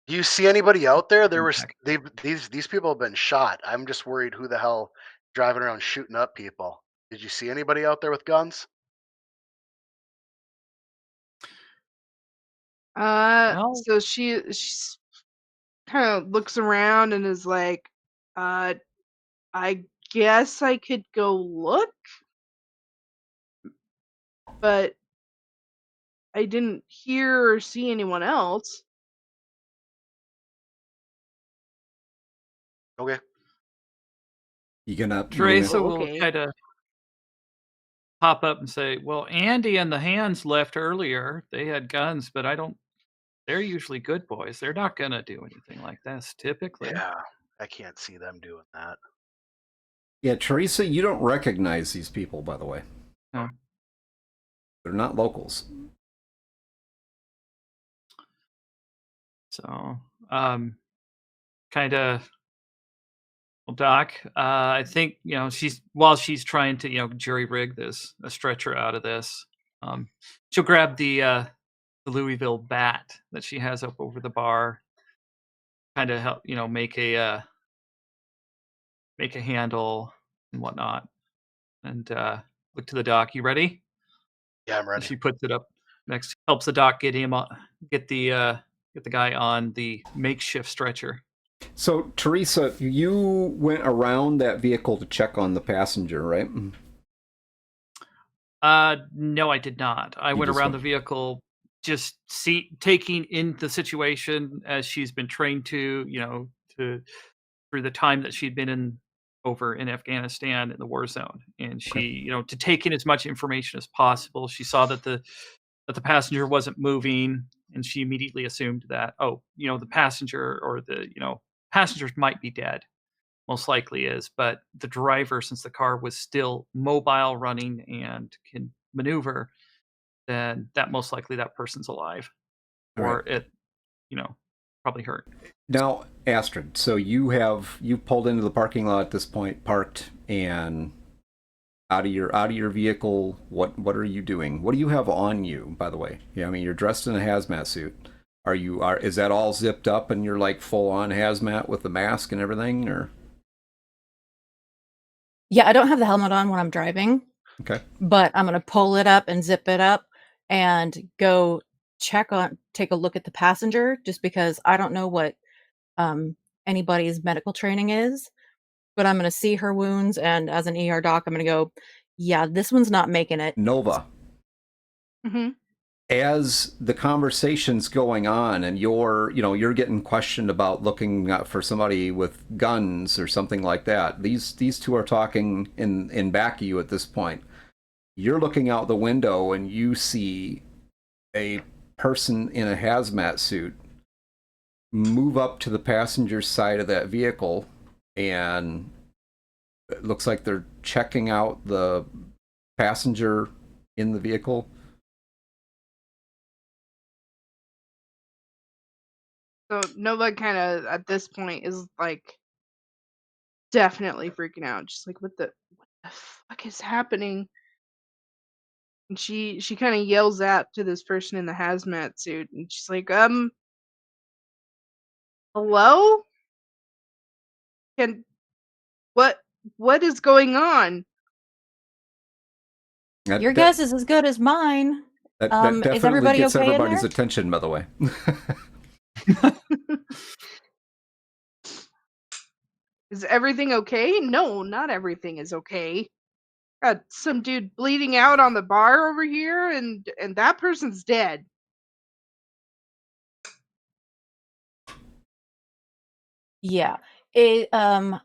Do you see anybody out there? Impact. These people have been shot. I'm just worried who the hell driving around shooting up people. Did you see anybody out there with guns? So she's kind of looks around and is like, I guess I could go look, but I didn't hear or see anyone else. Okay. You gonna Teresa Oh, will okay. kind of pop up and say, "Well, Andy and the hands left earlier. They had guns, but they're usually good boys. They're not gonna do anything like this typically." Yeah, I can't see them doing that. Yeah, Teresa, you don't recognize these people, by the way. No. They're not locals. So, kind of, well, Doc, I think, while she's trying to, jury rig a stretcher out of this, she'll grab the Louisville bat that she has up over the bar, kind of help, make a handle and whatnot, and look to the doc. You ready? Yeah, I'm And ready. she puts it up next, helps the doc get him get the guy on the makeshift stretcher. So, Teresa, you went around that vehicle to check on the passenger, right? No, I did not. I You went just around went- the vehicle, just taking in the situation as she's been trained to, to through the time that she'd been over in Afghanistan in the war zone, and she, Okay. to take in as much information as possible. She saw that the passenger wasn't moving, and she immediately assumed that, oh, the passenger or the passengers might be dead. Most likely is, but the driver, since the car was still mobile, running, and can maneuver, then that most likely that person's alive, All right. or it, probably hurt. Now, Astrid, so you pulled into the parking lot at this point, parked, and out of your vehicle. What are you doing? What do you have on you, by the way? Yeah, I mean you're dressed in a hazmat suit. Is that all zipped up and you're like full on hazmat with the mask and everything, or? Yeah, I don't have the helmet on when I'm driving, Okay. but I'm gonna pull it up and zip it up and go take a look at the passenger, just because I don't know what anybody's medical training is, but I'm gonna see her wounds, and as an ER doc, I'm gonna go, yeah, this one's not making it. Nova, Hmm. as the conversation's going on and you're getting questioned about looking for somebody with guns or something like that, these two are talking in back of you at this point. You're looking out the window and you see a person in a hazmat suit move up to the passenger side of that vehicle, and it looks like they're checking out the passenger in the vehicle. So Nova kind of at this point is like definitely freaking out, just like what the fuck is happening? And she kind of yells out to this person in the hazmat suit, and she's like, hello? Can what what is going on? Your guess is as good as mine. That Is definitely everybody gets okay in everybody's there? attention, by the way. Is everything okay? No, not everything is okay. Got some dude bleeding out on the bar over here, and that person's dead. Yeah. I'm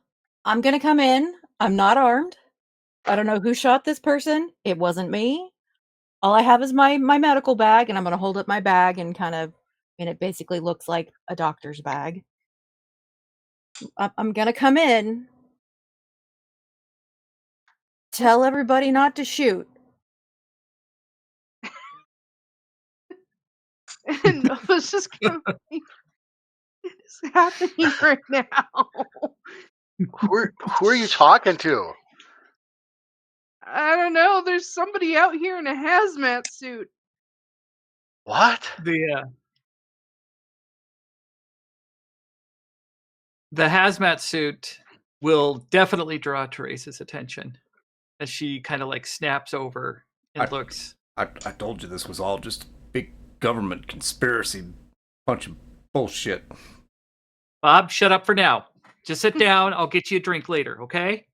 gonna come in. I'm not armed. I don't know who shot this person. It wasn't me. All I have is my medical bag, and I'm gonna hold up my bag and and it basically looks like a doctor's bag. I'm gonna come in, tell everybody not to shoot. And I was just kind of like, what is happening right now? Who are you talking to? I don't know. There's somebody out here in a hazmat suit. What? The hazmat suit will definitely draw Teresa's attention as she kind of like snaps over and looks. I told you this was all just a big government conspiracy, bunch of bullshit. Bob, shut up for now. Just sit down. I'll get you a drink later, okay?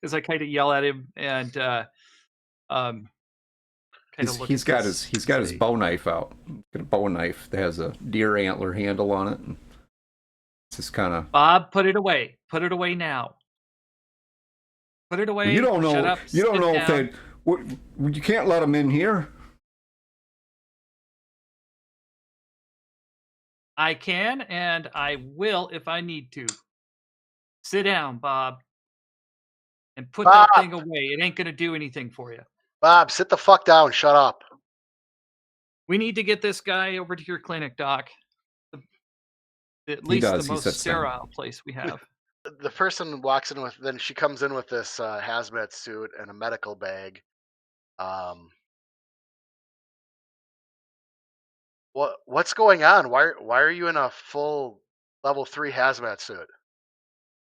As I kind of yell at him and kind of look. He's got his bow knife out. Got a bow knife that has a deer antler handle on it. And it's just kind of. Bob, put it away. Put it away now. Put it away. You don't know. Shut up. You don't sit know down. if they. You can't let them in here. I can and I will if I need to. Sit down, Bob. And put Bob! that thing away. It ain't going to do anything for you. Bob, sit the fuck down. Shut up. We need to get this guy over to your clinic, Doc. At He least the does. He most sits down. sterile place we have. The person walks in with, then she comes in with this hazmat suit and a medical bag. What's going on? Why are you in a full level 3 hazmat suit?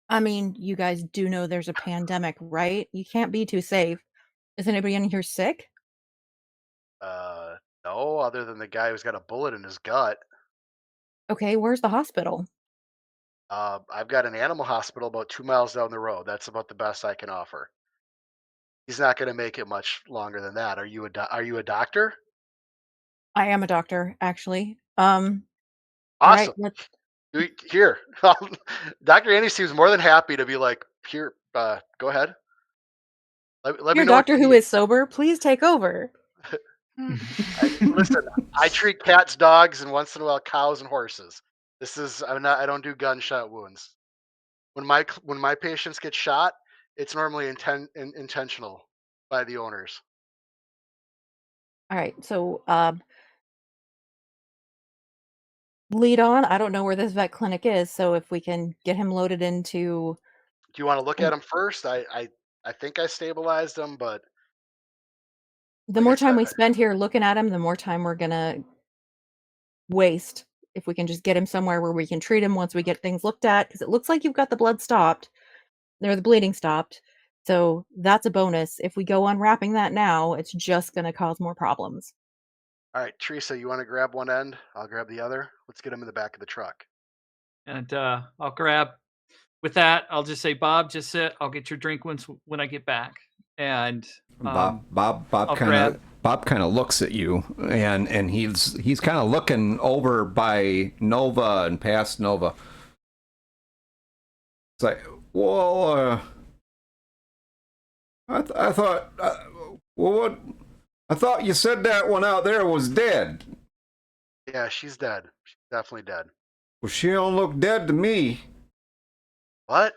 I mean, you guys do know there's a pandemic, right? You can't be too safe. Is anybody in here sick? No, other than the guy who's got a bullet in his gut. Okay, where's the hospital? I've got an animal hospital about 2 miles down the road. That's about the best I can offer. He's not going to make it much longer than that. Are you a doctor? I am a doctor, actually. All right, Awesome. let's. Here, Dr. Andy seems more than happy to be like, here, go ahead. Let me Your know what doctor you who need. is sober, please take over. Listen, I treat cats, dogs, and once in a while cows and horses. I don't do gunshot wounds. When my patients get shot, it's normally intentional by the owners. All right, so lead on. I don't know where this vet clinic is, so if we can get him loaded into. Do you want to look at them first? I think I stabilized them, but The like I more time said, we spend here looking at him, the more time we're gonna waste. If we can just get him somewhere where we can treat him once we get things looked at, because it looks like you've got the blood stopped, or the bleeding stopped. So that's a bonus. If we go unwrapping that now, it's just gonna cause more problems. all right, Teresa, you want to grab one end? I'll grab the other. Let's get them in the back of the truck. And I'll grab. With that, I'll just say, Bob, just sit. I'll get your drink when I get back. And Bob I'll kind of looks at you, and he's kind of looking over by Nova and past Nova. It's like, well, I thought, what? I thought you said that one out there was dead. Yeah, she's dead. She's definitely dead. Well, she don't look dead to me. What?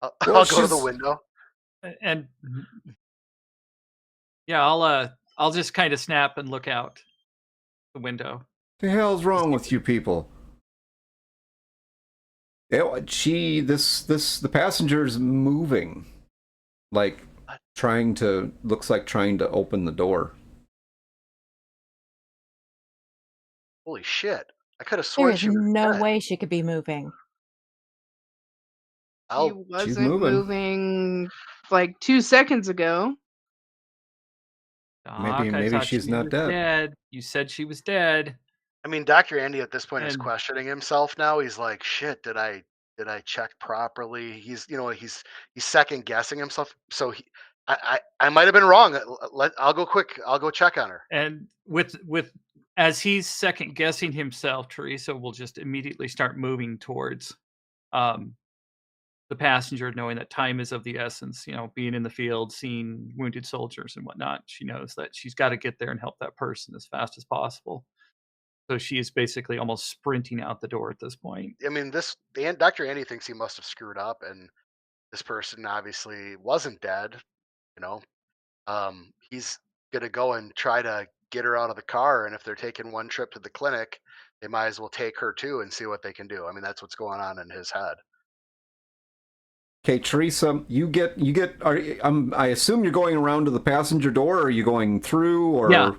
Well, I'll go to the window. And yeah, I'll just kind of snap and look out the window. The hell's wrong with you people? The passenger's moving, like looks like trying to open the door. Holy shit! I could have There sworn is she was no dead. way she could be moving. She Oh, she's wasn't moving. moving like 2 seconds ago. Doc, Maybe I thought she's she not was dead. dead. You said she was dead. I mean, Dr. Andy at this point is And questioning himself now. He's like, "Shit, did I check properly?" He's second guessing himself. So I might have been wrong. I'll go quick. I'll go check on her. and with as he's second guessing himself, Teresa will just immediately start moving towards the passenger, knowing that time is of the essence. You know, being in the field, seeing wounded soldiers and whatnot, she knows that she's got to get there and help that person as fast as possible. So she is basically almost sprinting out the door at this point. I mean, Dr. Andy thinks he must have screwed up, and this person obviously wasn't dead. You know, he's gonna go and try to get her out of the car, and if they're taking one trip to the clinic, they might as well take her too and see what they can do. I mean, that's what's going on in his head. Okay, Teresa, I assume you're going around to the passenger door, or are you going through, or? Yeah,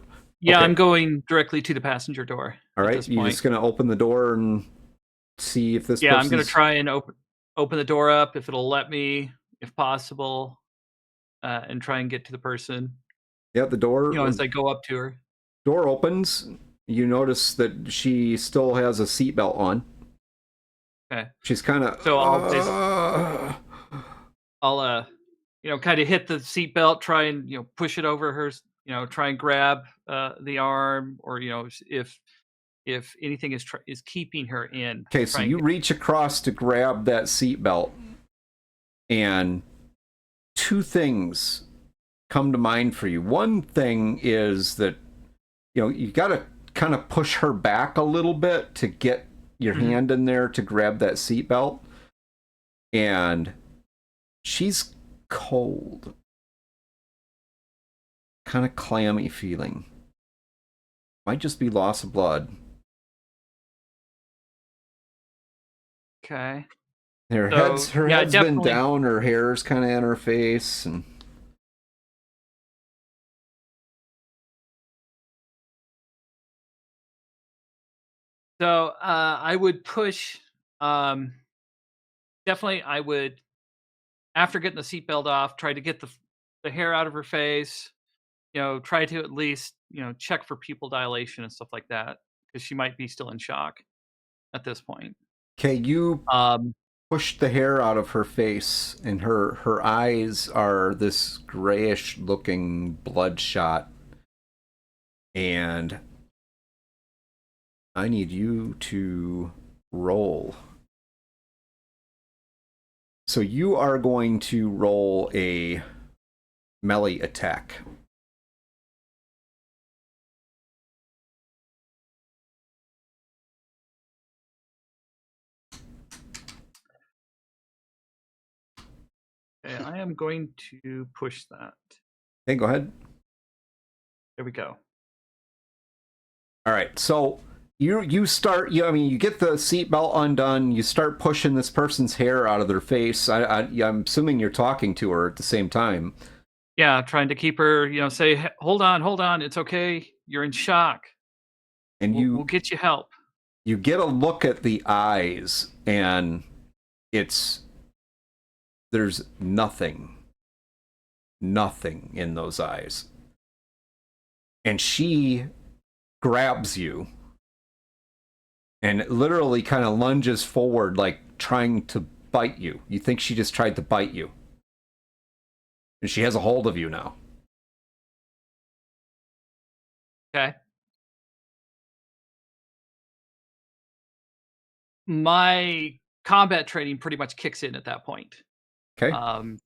okay. I'm going directly to the passenger door. All right, you're just gonna open the door and see if this. Yeah, I'm gonna try and open the door up if it'll let me, if possible, and try and get to the person. Yeah, the door. You know, as I go up to her. Door opens. You notice that she still has a seatbelt on. Okay. She's kind of. So I'll kind of hit the seatbelt, try and push it over her, try and grab the arm, or if anything is keeping her in. Okay, so you reach across to grab that seatbelt, and two things come to mind for you. One thing is that you got to kind of push her back a little bit to get your hand in there to grab that seatbelt, and she's cold, kind of clammy feeling. Might just be loss of blood. Okay. Her So, her yeah, head's been definitely. down, her hair's kind of in her face, and So I would push. Definitely, I would, after getting the seatbelt off, try to get the hair out of her face. Try to at least check for pupil dilation and stuff like that, because she might be still in shock at this point. okay, you Um, push the hair out of her face, and her eyes are this grayish looking bloodshot, and I need you to roll. So you are going to roll a melee attack. okay, I am going to push that. Okay, go ahead. There we go. All right, so you start. You get the seatbelt undone. You start pushing this person's hair out of their face. I'm assuming you're talking to her at the same time. Yeah, trying to keep her. Say, hold on, it's okay. You're in shock. And We'll get you help. you get a look at the eyes, and there's nothing in those eyes. And she grabs you and literally kind of lunges forward, like trying to bite you. You think she just tried to bite you. And she has a hold of you now. Okay. My combat training pretty much kicks in at that point. Okay?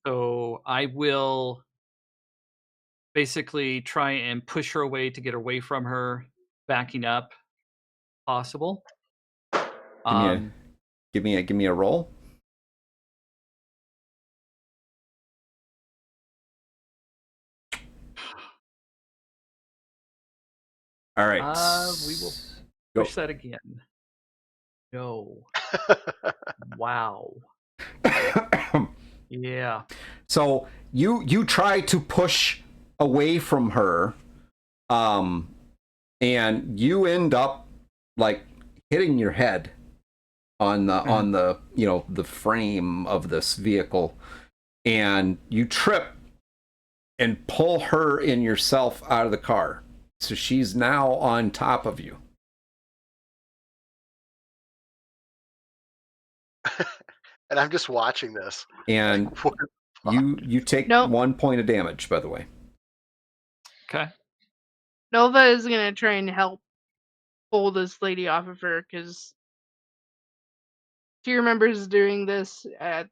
So I will basically try and push her away to get away from her, backing up, possible. Give me a roll. All right. We will Go. push that again. No. Wow. Yeah. So you try to push away from her, and you end up like hitting your head on the the frame of this vehicle, and you trip and pull her and yourself out of the car. So she's now on top of you. And I'm just watching this. And Like, what the fuck? you take Nope. 1 point of damage, by the way. Okay. Nova is gonna try and help pull this lady off of her because she remembers doing this at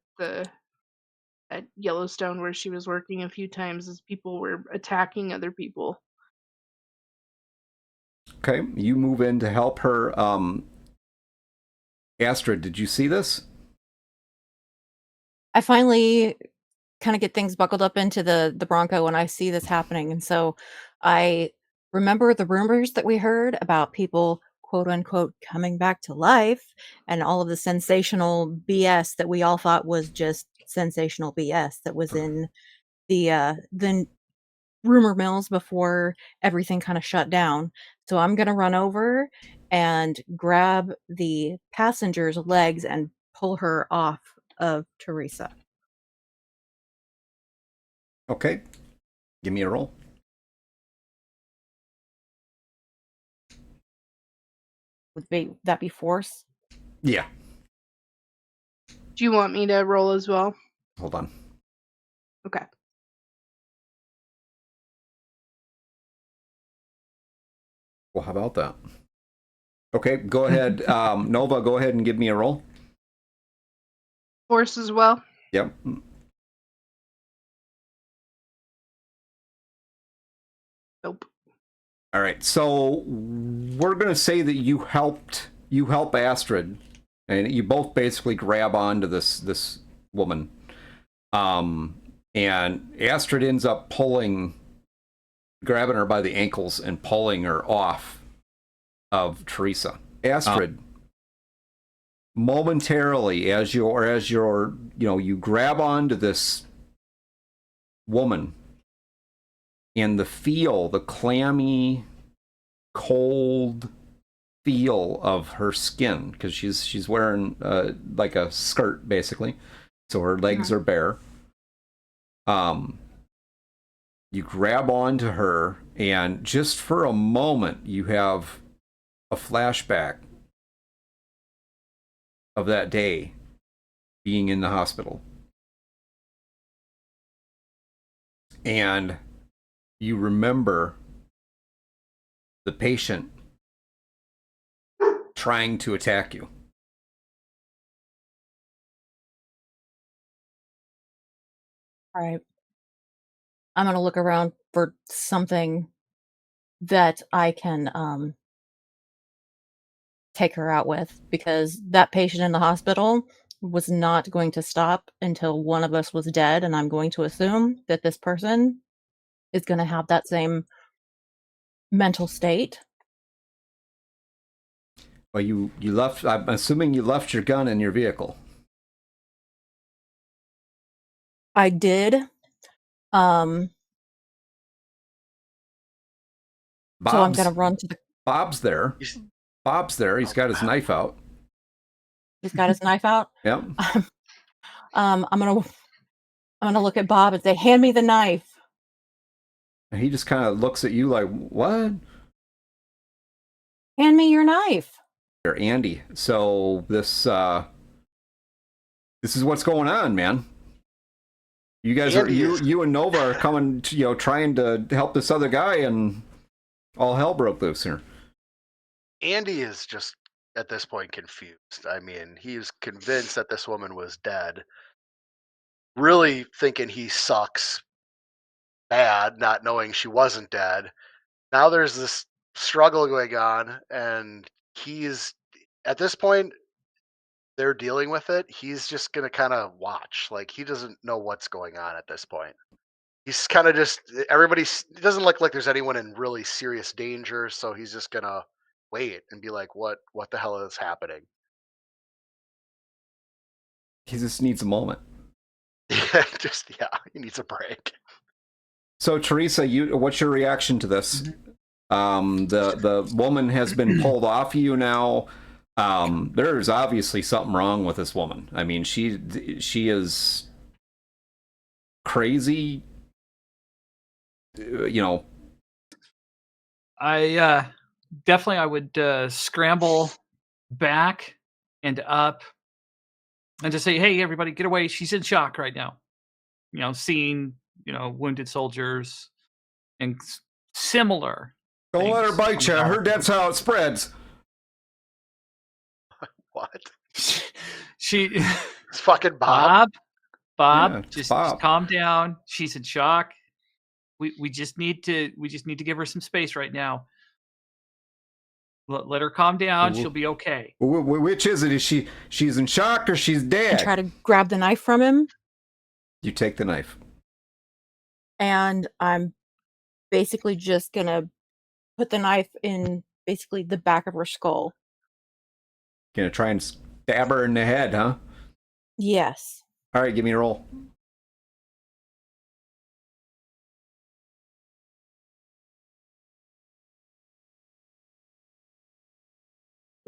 Yellowstone where she was working a few times as people were attacking other people. Okay, you move in to help her. Astrid, did you see this? I finally kind of get things buckled up into the Bronco when I see this happening. And so I remember the rumors that we heard about people, quote unquote, coming back to life and all of the sensational BS that we all thought was just sensational BS that was in the rumor mills before everything kind of shut down. So I'm going to run over and grab the passenger's legs and pull her off of Teresa. Okay, give me a roll. Would that be force? Yeah, Do you want me to roll as well? hold on. Okay. Well, how about that? Okay, go ahead. Nova, go ahead and give me a roll. Force as well? Yep. Nope. All right, so we're gonna say that you help Astrid, and you both basically grab onto this woman, and Astrid ends up grabbing her by the ankles and pulling her off of Teresa. Astrid, momentarily, as you're, you grab onto this woman, and the clammy, cold feel of her skin, because she's wearing like a skirt basically, so her legs are bare. You grab onto her, and just for a moment, you have a flashback of that day being in the hospital. And you remember the patient trying to attack you. All right. I'm going to look around for something that I can take her out with, because that patient in the hospital was not going to stop until one of us was dead, and I'm going to assume that this person is going to have that same mental state. Well, you left. I'm assuming you left your gun in your vehicle. I did. So I'm Bob's going to run to the. Bob's there. Bob's there. He's got his knife out. He's got his knife out. Yep. I'm gonna look at Bob and say, "Hand me the knife." And he just kind of looks at you like, "What?" Hand me your knife. Andy. So this is what's going on, man. You guys you and Nova are coming, trying to help this other guy, and all hell broke loose here. Andy is just at this point confused. I mean, he's convinced that this woman was dead, really thinking he sucks bad, not knowing she wasn't dead. Now there's this struggle going on, and he's at this point, they're dealing with it. He's just gonna kind of watch, like he doesn't know what's going on at this point. He's kind of just it doesn't look like there's anyone in really serious danger, so he's just gonna wait and be like, what the hell is happening? He just needs a moment. He needs a break. So Teresa, what's your reaction to this? The woman has been pulled off of you now. There's obviously something wrong with this woman. I mean, she is crazy. I definitely I would scramble back and up and just say, "Hey, everybody, get away! She's in shock right now." Seeing wounded soldiers and similar. Don't let her things bite you. I on the heard that's how it spreads. What? She It's fucking Bob. Bob, Yeah, just Bob. calm down. She's in shock. We just need to give her some space right now. Let her calm down. She'll be okay. Which is it? Is she's in shock or she's dead? And try to grab the knife from him. You take the knife. And I'm basically just gonna put the knife in basically the back of her skull. Gonna try and stab her in the head, huh? Yes. All right, give me a roll.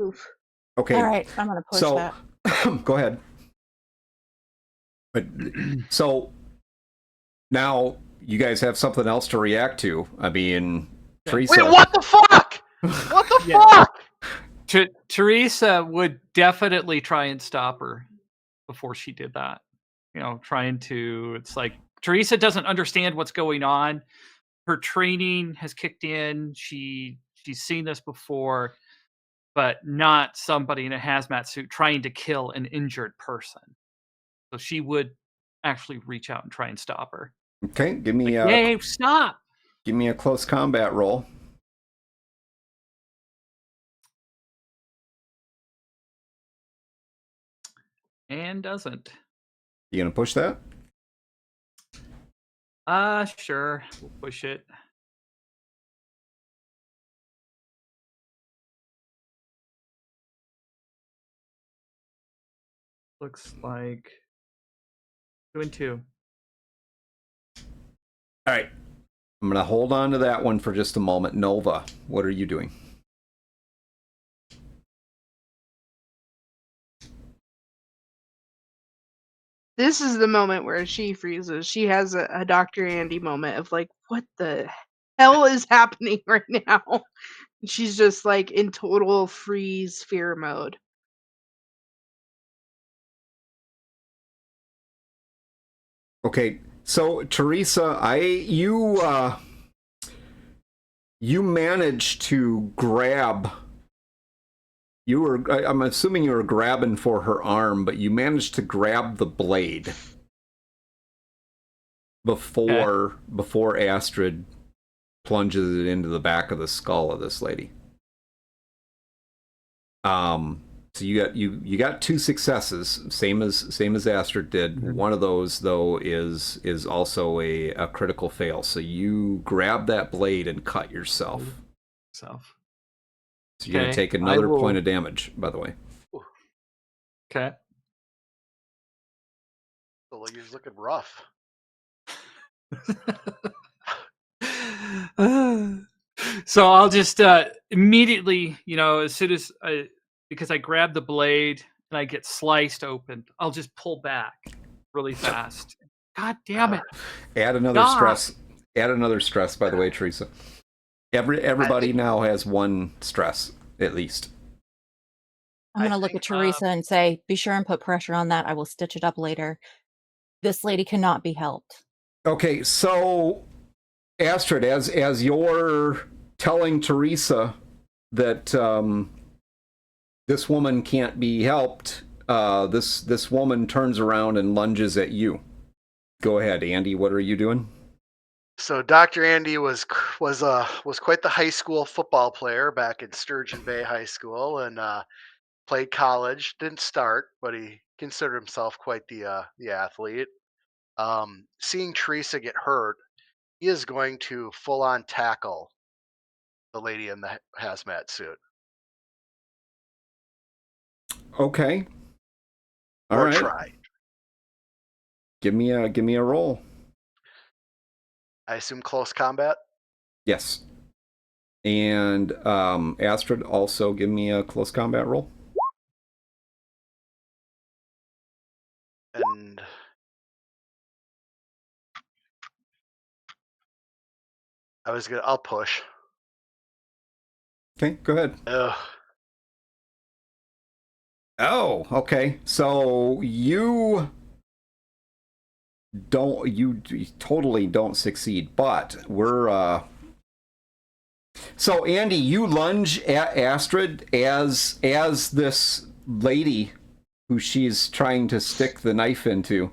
Oof. Okay. All right, I'm gonna push that. Go ahead. But so now you guys have something else to react to. I mean, Teresa. Wait, what the fuck? What the fuck? Teresa would definitely try and stop her before she did that. It's like Teresa doesn't understand what's going on. Her training has kicked in. She's seen this before, but not somebody in a hazmat suit trying to kill an injured person. So she would actually reach out and try and stop her. Okay, give me Hey, stop! Give me a close combat roll. And doesn't. You gonna push that? Sure. We'll push it. Looks like 2 and 2. All right. I'm going to hold on to that one for just a moment. Nova, what are you doing? This is the moment where she freezes. She has a Dr. Andy moment of like, what the hell is happening right now? She's just like in total freeze fear mode. Okay, so Teresa, you managed to grab. I'm assuming you were grabbing for her arm, but you managed to grab the blade before Astrid plunges it into the back of the skull of this lady. So you got 2 successes, same as Astrid did. Mm-hmm. One of those though is also a critical fail. So you grab that blade and cut yourself. So you're gonna take another point of damage, by the way. Okay. The lady's looking rough. So I'll just immediately, as soon as because I grab the blade and I get sliced open, I'll just pull back really fast. God damn it! Add another stress. Add another stress, by the way, Teresa. Everybody now has 1 stress at least. I'm going to look at Teresa and say, be sure and put pressure on that. I will stitch it up later. This lady cannot be helped. Okay, so Astrid, as you're telling Teresa that this woman can't be helped, this woman turns around and lunges at you. Go ahead, Andy. What are you doing? So Dr. Andy was quite the high school football player back in Sturgeon Bay High School, and played college. Didn't start, but he considered himself quite the athlete. Seeing Teresa get hurt, he is going to full on tackle the lady in the hazmat suit. Okay. All right. Try. Give me a roll. I assume close combat? Yes. And Astrid, also give me a close combat roll. And I'll push. Okay, go ahead. Ugh. Oh, okay. So you totally don't succeed, but we're so Andy, you lunge at Astrid as this lady who she's trying to stick the knife into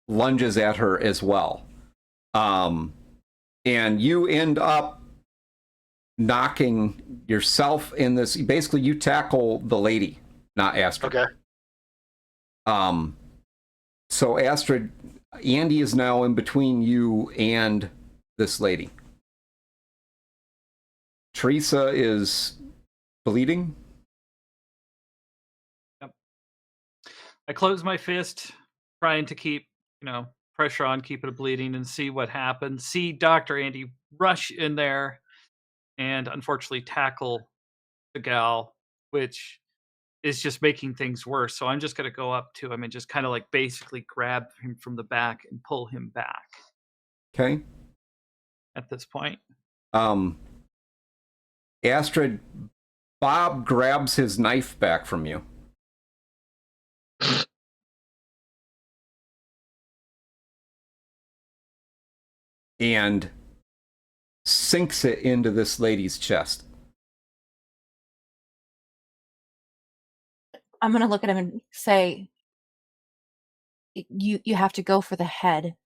lunges at her as well. And you end up knocking yourself in this. Basically, you tackle the lady, not Astrid. Okay. So Astrid, Andy is now in between you and this lady. Teresa is bleeding. Yep. I close my fist, trying to keep, pressure on, keep it bleeding, and see what happens. See Dr. Andy rush in there and unfortunately tackle the gal, which is just making things worse. So I'm just going to go up to him and just kind of like basically grab him from the back and pull him back. Okay. At this point. Astrid, Bob grabs his knife back from you. And sinks it into this lady's chest. I'm going to look at him and say, you have to go for the head,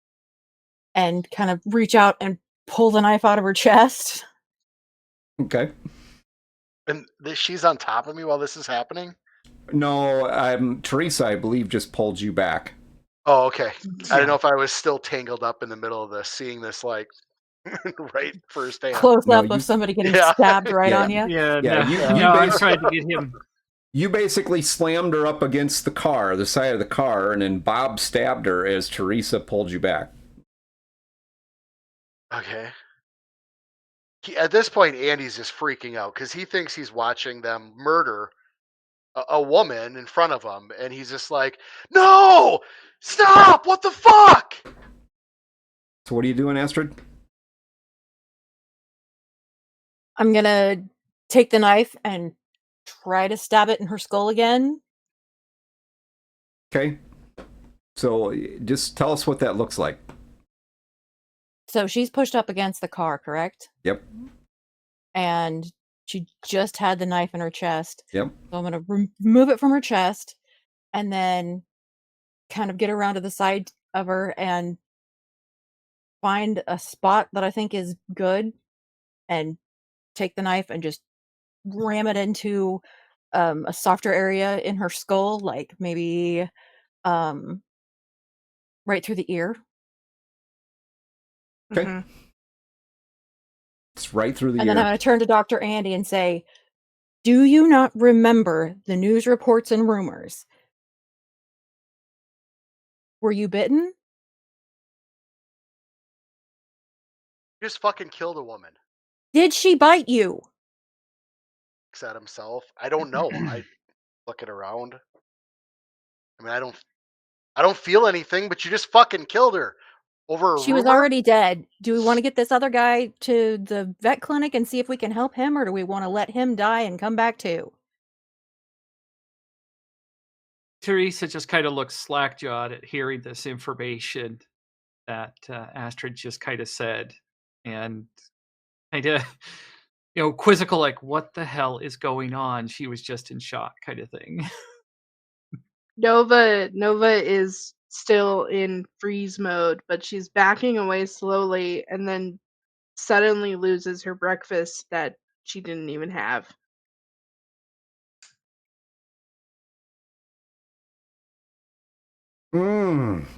and kind of reach out and pull the knife out of her chest. Okay. And she's on top of me while this is happening? No, Teresa, I believe, just pulled you back. Oh, okay. Yeah. I don't know if I was still tangled up in the middle of this, seeing this like right firsthand. Close up of somebody getting stabbed right on you. Yeah, no, I tried to get him. You basically slammed her up against the car, the side of the car, and then Bob stabbed her as Teresa pulled you back. Okay. At this point, Andy's just freaking out because he thinks he's watching them murder a woman in front of him, and he's just like, "No! Stop! What the fuck?" So what are you doing, Astrid? I'm gonna take the knife and try to stab it in her skull again. Okay. So just tell us what that looks like. So she's pushed up against the car, correct? Yep. And she just had the knife in her chest. Yep. So I'm gonna remove it from her chest and then kind of get around to the side of her and find a spot that I think is good and take the knife and just ram it into a softer area in her skull, like maybe right through the ear. Okay. Mhm. It's right through the And then I'm ear. going to turn to Dr. Andy and say, do you not remember the news reports and rumors? Were you bitten? He just fucking killed a woman. Did she bite you? Looks at himself. I don't know. I looking around. I mean, I don't feel anything, but you just fucking killed her over a She was rumor. already dead. Do we want to get this other guy to the vet clinic and see if we can help him, or do we want to let him die and come back too? Teresa just kind of looks slack-jawed at hearing this information that Astrid just kind of said, and kind of, quizzical, like, what the hell is going on? She was just in shock, kind of thing. Nova is still in freeze mode, but she's backing away slowly and then suddenly loses her breakfast that she didn't even have.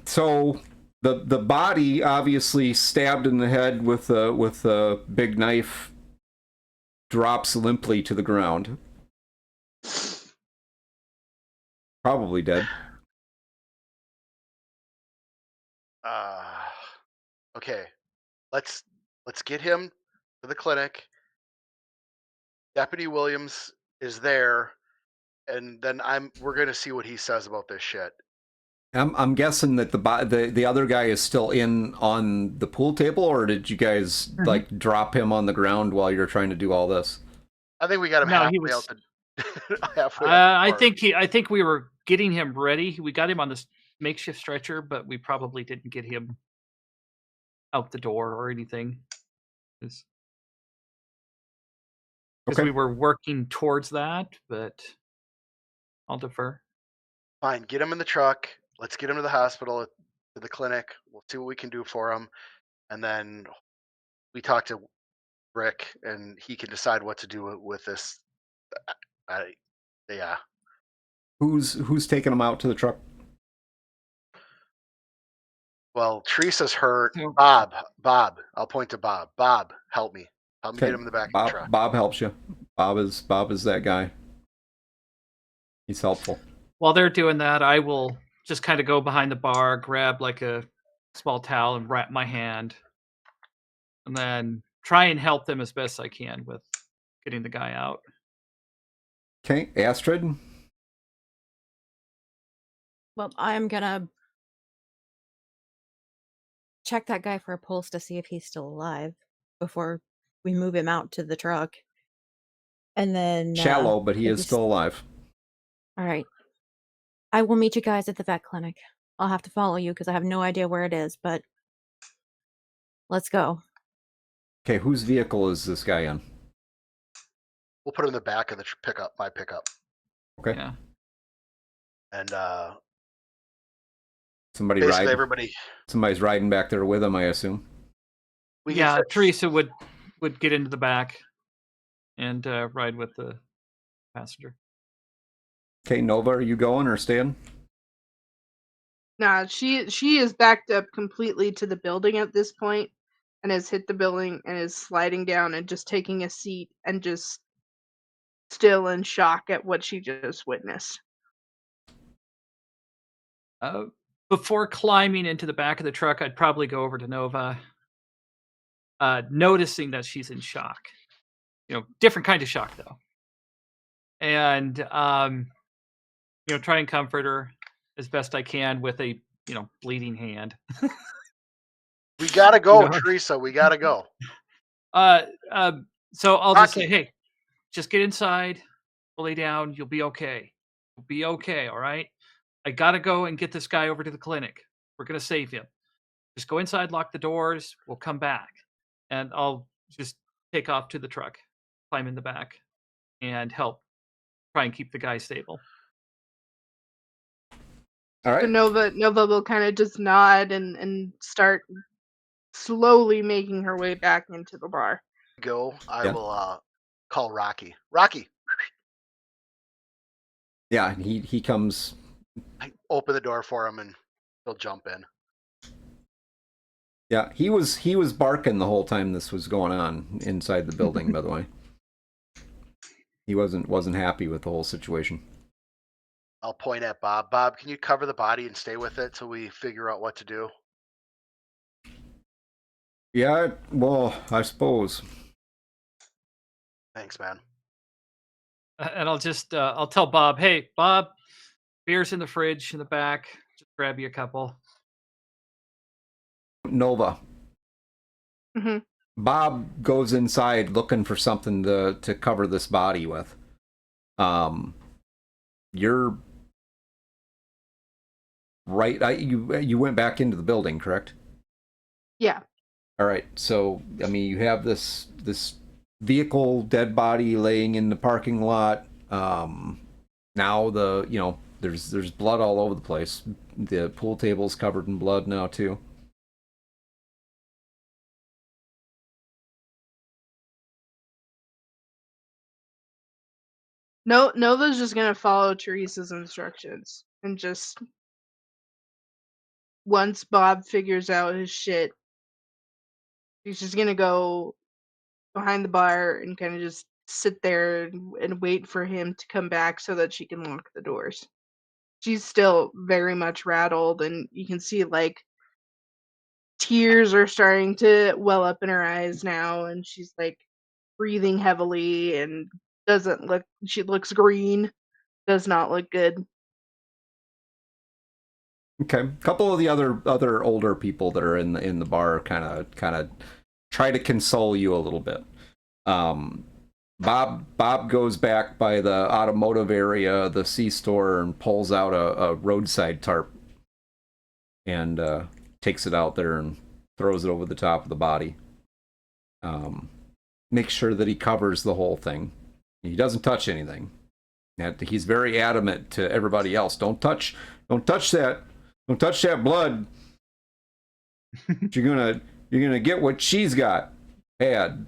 So the body, obviously stabbed in the head with a big knife, drops limply to the ground. Probably dead. Okay. Let's get him to the clinic. Deputy Williams is there, and then we're gonna see what he says about this shit. I'm guessing that the other guy is still in on the pool table, or did you guys like drop him on the ground while you're trying to do all this? I think we got him No, halfway he was. out the halfway. Out the door. I think we were getting him ready. We got him on this makeshift stretcher, but we probably didn't get him out the door or anything. Because Okay. we were working towards that, but I'll defer. Fine, get him in the truck. Let's get him to the hospital, to the clinic. We'll see what we can do for him, and then we talk to Rick, and he can decide what to do with this. Yeah. Who's taking him out to the truck? Well, Teresa's hurt. So- Bob. I'll point to Bob. Bob, help me. Help me Okay. get him in the back of the truck. Bob helps you. Bob is that guy. He's helpful. While they're doing that, I will just kind of go behind the bar, grab like a small towel and wrap my hand, and then try and help them as best I can with getting the guy out. Okay, Astrid. Well, I'm gonna check that guy for a pulse to see if he's still alive before we move him out to the truck. And then Shallow, but he if is he's- still alive. All right. I will meet you guys at the vet clinic. I'll have to follow you because I have no idea where it is, but let's go. Okay, whose vehicle is this guy in? We'll put him in the back of the pickup, my pickup, Okay. Yeah. and Somebody basically ride. everybody. Somebody's riding back there with him, I assume. We can Yeah, fix- Teresa would get into the back and ride with the passenger. Okay, Nova, are you going or staying? Nah, she is backed up completely to the building at this point and has hit the building and is sliding down and just taking a seat and just still in shock at what she just witnessed. Before climbing into the back of the truck, I'd probably go over to Nova, noticing that she's in shock. Different kind of shock though, and try and comfort her as best I can with a bleeding hand. We gotta go, know? Teresa. We gotta go. So I'll just say, Rocky. hey, just get inside, lay down. You'll be okay. You'll be okay. All right. I gotta go and get this guy over to the clinic. We're gonna save him. Just go inside, lock the doors. We'll come back, and I'll just take off to the truck, climb in the back, and help try and keep the guy stable. All right. So Nova will kind of just nod and start slowly making her way back into the bar. Go. I Yeah. will call Rocky. Rocky. Yeah, he comes. I open the door for him and he'll jump in. Yeah, he was barking the whole time this was going on inside the building. By the way, he wasn't happy with the whole situation. I'll point at Bob. Bob, can you cover the body and stay with it till we figure out what to do? Yeah, well, I suppose. Thanks, man. And I'll just I'll tell Bob, hey, Bob, beer's in the fridge in the back. Just grab you a couple. Nova. Mm-hmm. Bob goes inside looking for something to cover this body with. You're right. You went back into the building, correct? Yeah. All right. So I mean, you have this vehicle dead body laying in the parking lot. Now there's blood all over the place. The pool table's covered in blood now too. Nova's just gonna follow Teresa's instructions and just once Bob figures out his shit, he's just gonna go behind the bar and kind of just sit there and wait for him to come back so that she can lock the doors. She's still very much rattled, and you can see like tears are starting to well up in her eyes now, and she's like breathing heavily and she looks green, does not look good. Okay, a couple of the other older people that are in the bar kind of try to console you a little bit. Bob goes back by the automotive area, the C-store, and pulls out a roadside tarp and takes it out there and throws it over the top of the body. Makes sure that he covers the whole thing. He doesn't touch anything. He's very adamant to everybody else. Don't touch that. Don't touch that blood. You're gonna get what she's got. Bad.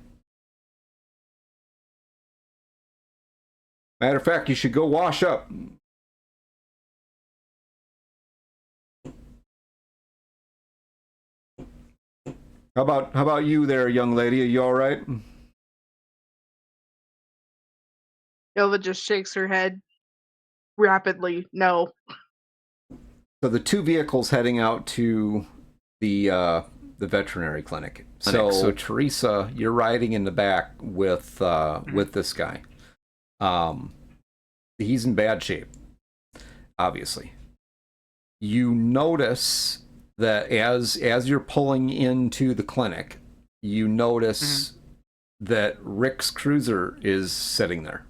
Matter of fact, you should go wash up. How about you there, young lady? Are you all right? Nova just shakes her head rapidly. No. So the two vehicles heading out to the veterinary clinic. So Teresa, you're riding in the back with this guy. He's in bad shape, obviously. You notice that as you're pulling into the clinic, you notice that Rick's cruiser is sitting there.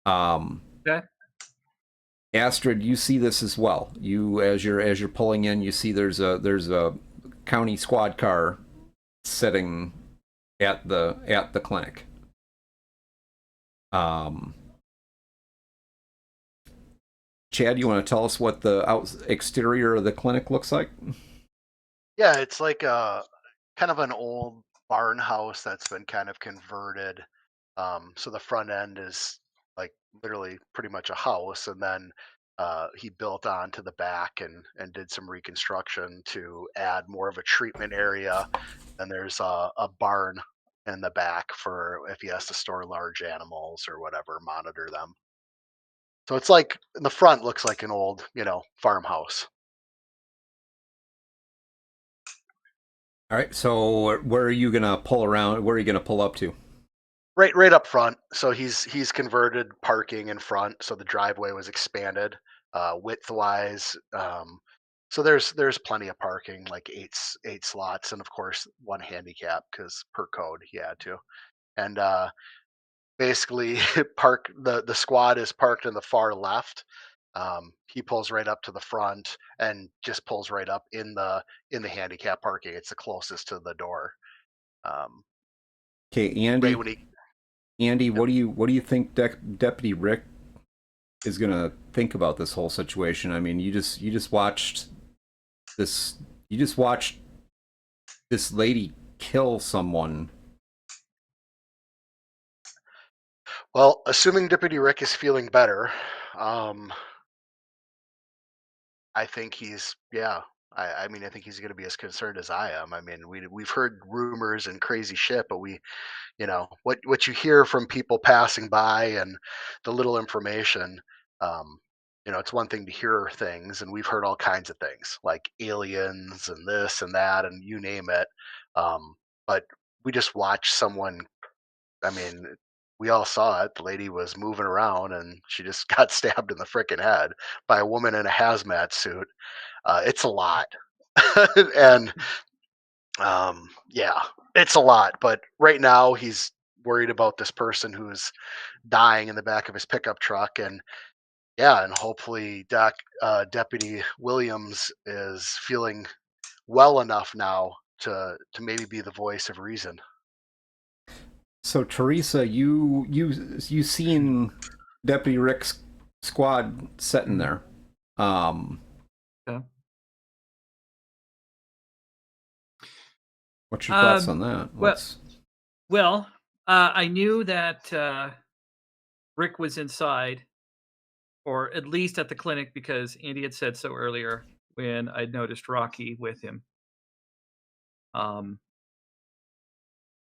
Okay. Astrid, you see this as well. You as you're pulling in, you see there's a county squad car sitting at the clinic. Chad, you want to tell us what the exterior of the clinic looks like? Yeah, it's like a kind of an old barn house that's been kind of converted. So the front end is like literally pretty much a house, and then he built onto the back and did some reconstruction to add more of a treatment area. And there's a barn in the back for if he has to store large animals or whatever, monitor them. So it's like in the front looks like an old, farmhouse. All right. So where are you gonna pull around? Where are you gonna pull up to? Right up front. So he's converted parking in front, so the driveway was expanded width wise. So there's plenty of parking, like eight slots, and of course one handicap because per code he had to. And basically, the squad is parked in the far left. He pulls right up to the front and just pulls right up in the handicap parking. It's the closest to the door. Okay, Right when he Andy, what do you think Deputy Rick is gonna think about this whole situation? I mean, you just watched this lady kill someone. Well, assuming Deputy Rick is feeling better, I think he's I mean, I think he's going to be as concerned as I am. I mean, we've heard rumors and crazy shit, but what you hear from people passing by and the little information, it's one thing to hear things, and we've heard all kinds of things like aliens and this and that and you name it. But we just watched someone. I mean, we all saw it. The lady was moving around and she just got stabbed in the freaking head by a woman in a hazmat suit. It's a lot. And yeah, it's a lot. But right now he's worried about this person who's dying in the back of his pickup truck. And yeah, and hopefully Deputy Williams is feeling well enough now to maybe be the voice of reason. So Teresa, you seen Deputy Rick's squad sitting there. Yeah. What's your thoughts on that? Well, I knew that Rick was inside, or at least at the clinic, because Andy had said so earlier when I noticed Rocky with him.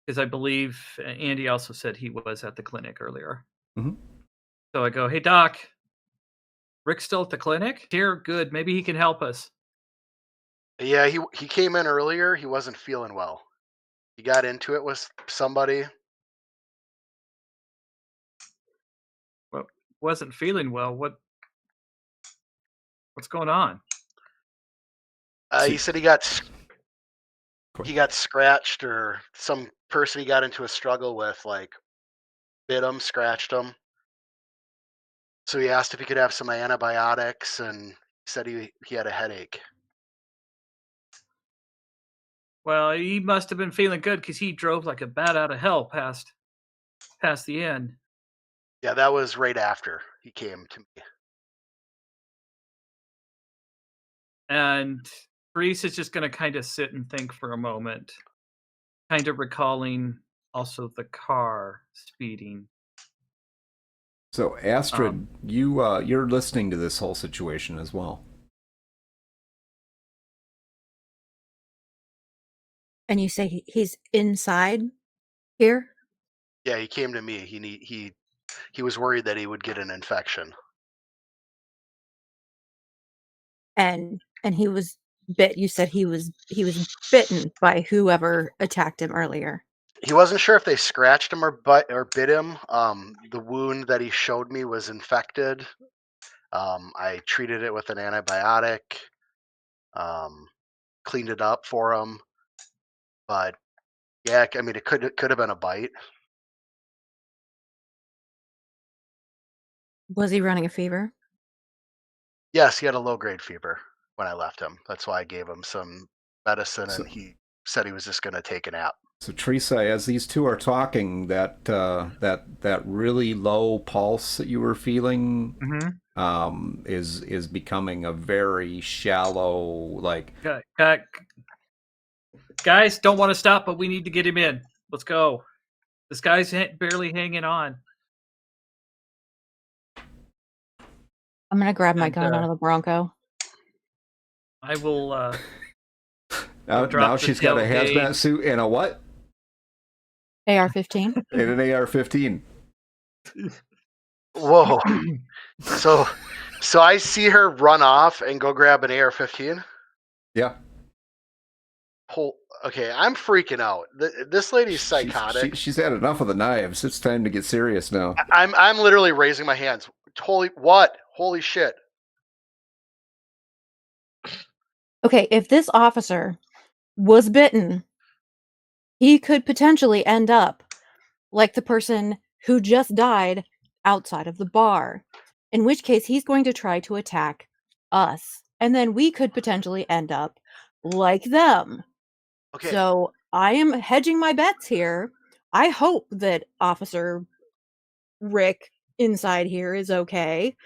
Because I believe Andy also said he was at the clinic earlier. Mm-hmm. So I go, "Hey Doc, Rick's still at the clinic? Here, good. Maybe he can help us." Yeah, he came in earlier. He wasn't feeling well. He got into it with somebody. Well, wasn't feeling well. What's going on? He said he got scratched, or some person he got into a struggle with, like, bit him, scratched him. So he asked if he could have some antibiotics, and he said he had a headache. Well, he must have been feeling good because he drove like a bat out of hell past the inn. Yeah, that was right after he came to me. And Reese is just going to kind of sit and think for a moment, kind of recalling also the car speeding. So Astrid, you're listening to this whole situation as well. And you say he's inside here? Yeah, he came to me. He was worried that he would get an infection. And he was bit. You said he was bitten by whoever attacked him earlier. He wasn't sure if they scratched him or bit him. The wound that he showed me was infected. I treated it with an antibiotic, cleaned it up for him. But yeah, I mean, it could have been a bite. Was he running a fever? Yes, he had a low-grade fever when I left him. That's why I gave him some medicine, and he said he was just going to take a nap. So Teresa, as these two are talking, that really low pulse that you were feeling is becoming a very shallow, like. Guys, don't want to stop, but we need to get him in. Let's go. This guy's barely hanging on. I'm gonna grab my gun out of the Bronco. I will. Now she's got a hazmat suit and a what? AR-15. And an AR-15. Whoa. So I see her run off and go grab an AR-15. Yeah. Okay, I'm freaking out. This lady's psychotic. She's had enough of the knives. It's time to get serious now. I'm literally raising my hands. Holy shit. Okay, if this officer was bitten, he could potentially end up like the person who just died outside of the bar, in which case he's going to try to attack us. And then we could potentially end up like them. Okay. So I am hedging my bets here. I hope that Officer Rick inside here is okay.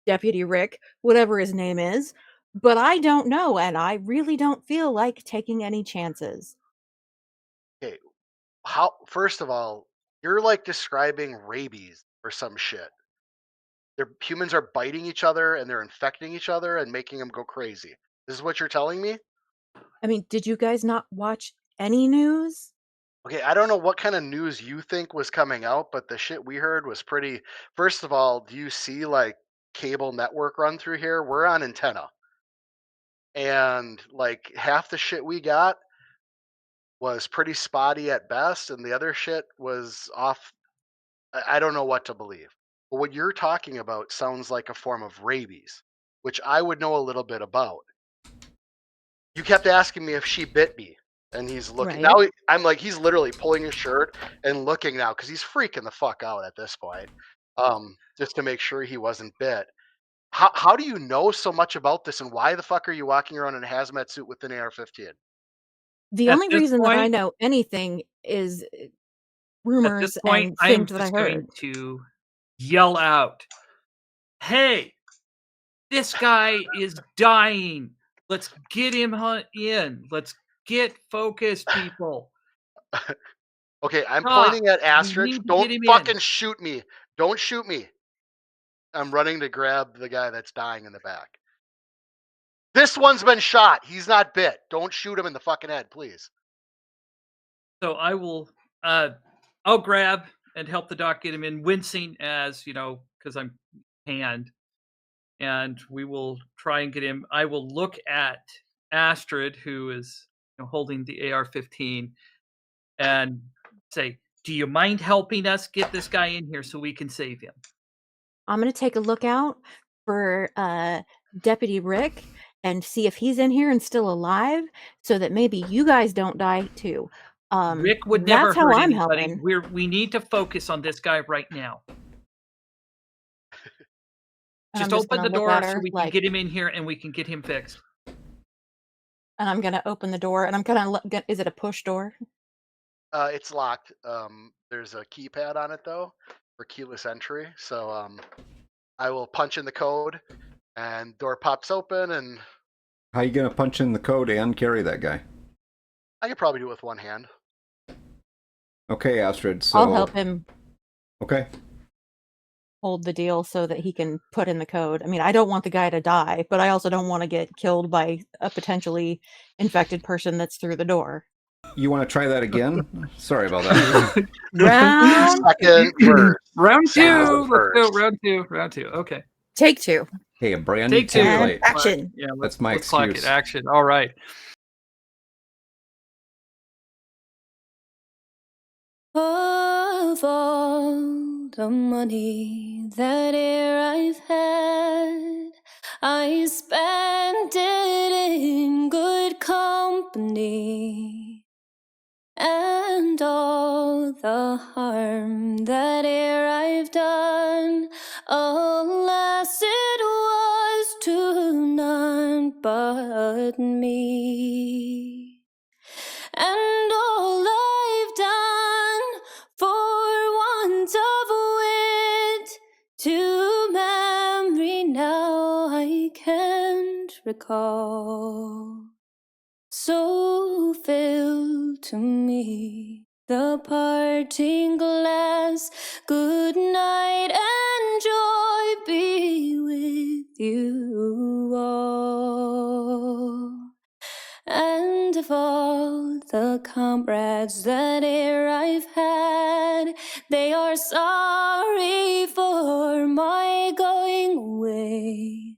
Deputy Rick, whatever his name is. But I don't know, and I really don't feel like taking any chances. Okay. First of all, you're like describing rabies or some shit. Humans are biting each other and they're infecting each other and making them go crazy. This is what you're telling me? I mean, did you guys not watch any news? Okay, I don't know what kind of news you think was coming out, but the shit we heard was pretty. First of all, do you see like cable network run through here? We're on antenna. And like half the shit we got was pretty spotty at best, and the other shit was off. I don't know what to believe. But what you're talking about sounds like a form of rabies, which I would know a little bit about. You kept asking me if she bit me, and he's looking. Right. Now I'm like, he's literally pulling his shirt and looking now because he's freaking the fuck out at this point, just to make sure he wasn't bit. How do you know so much about this, and why the fuck are you walking around in a hazmat suit with an AR-15? The At only this reason that I point- know anything is At this rumors point, and I am things that I just going heard. to yell out, "Hey, this guy is dying. Let's get him in. Let's get focused, people." Okay, I'm Stop. pointing at We Asterix. need to Don't get him fucking in. shoot me. Don't shoot me. I'm running to grab the guy that's dying in the back. This one's been shot. He's not bit. Don't shoot him in the fucking head, please. So I will, I'll grab and help the doc get him in, wincing as, because I'm hand. And we will try and get him. I will look at Astrid, who is holding the AR-15, and say, "Do you mind helping us get this guy in here so we can save him?" I'm going to take a look out for Deputy Rick and see if he's in here and still alive so that maybe you guys don't die too. Rick would never that's how hurt I'm anybody. helping. We need to focus on this guy right now. And Just I'm open the gonna look door at so her, we can get him in here and we can get him fixed. And I'm going to open the door and I'm going to look. Is it a push door? It's locked. There's a keypad on it though for keyless entry. So I will punch in the code, and door pops open, and How you gonna punch in the code and carry that guy? I could probably do it with one hand. Okay, Astrid. So I'll help him Okay. hold the deal so that he can put in the code. I mean, I don't want the guy to die, but I also don't want to get killed by a potentially infected person that's through the door. You want to try that again? Sorry about that. Round Second verse. Round Second two. Let's go. verse. Round two. Okay. Take two. Hey, a brand new Take two. And template. action. Yeah, That's my let's clock it. excuse. Action. All right. Of all the money that e'er I've had, I spent it in good company, and all the harm that e'er I've done, alas, it was to none but me. And all I've done for want of wit, to memory now I can't recall. So fill to me the parting glass. Good night and joy be with you all. And and of all the comrades that e'er I've had, they are sorry for my going away.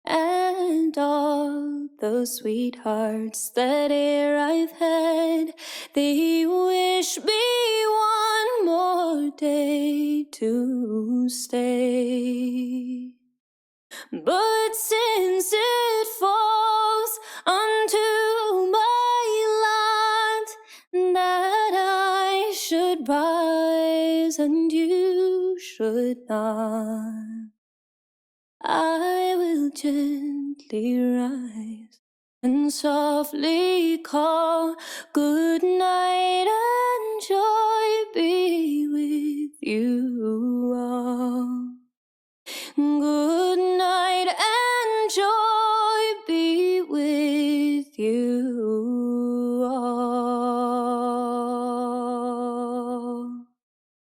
And all those sweethearts that e'er I've had, they wish me one more day to stay. But since it falls unto my lot that I should rise and you should not, I will gently rise and softly call good night, and joy be with you all.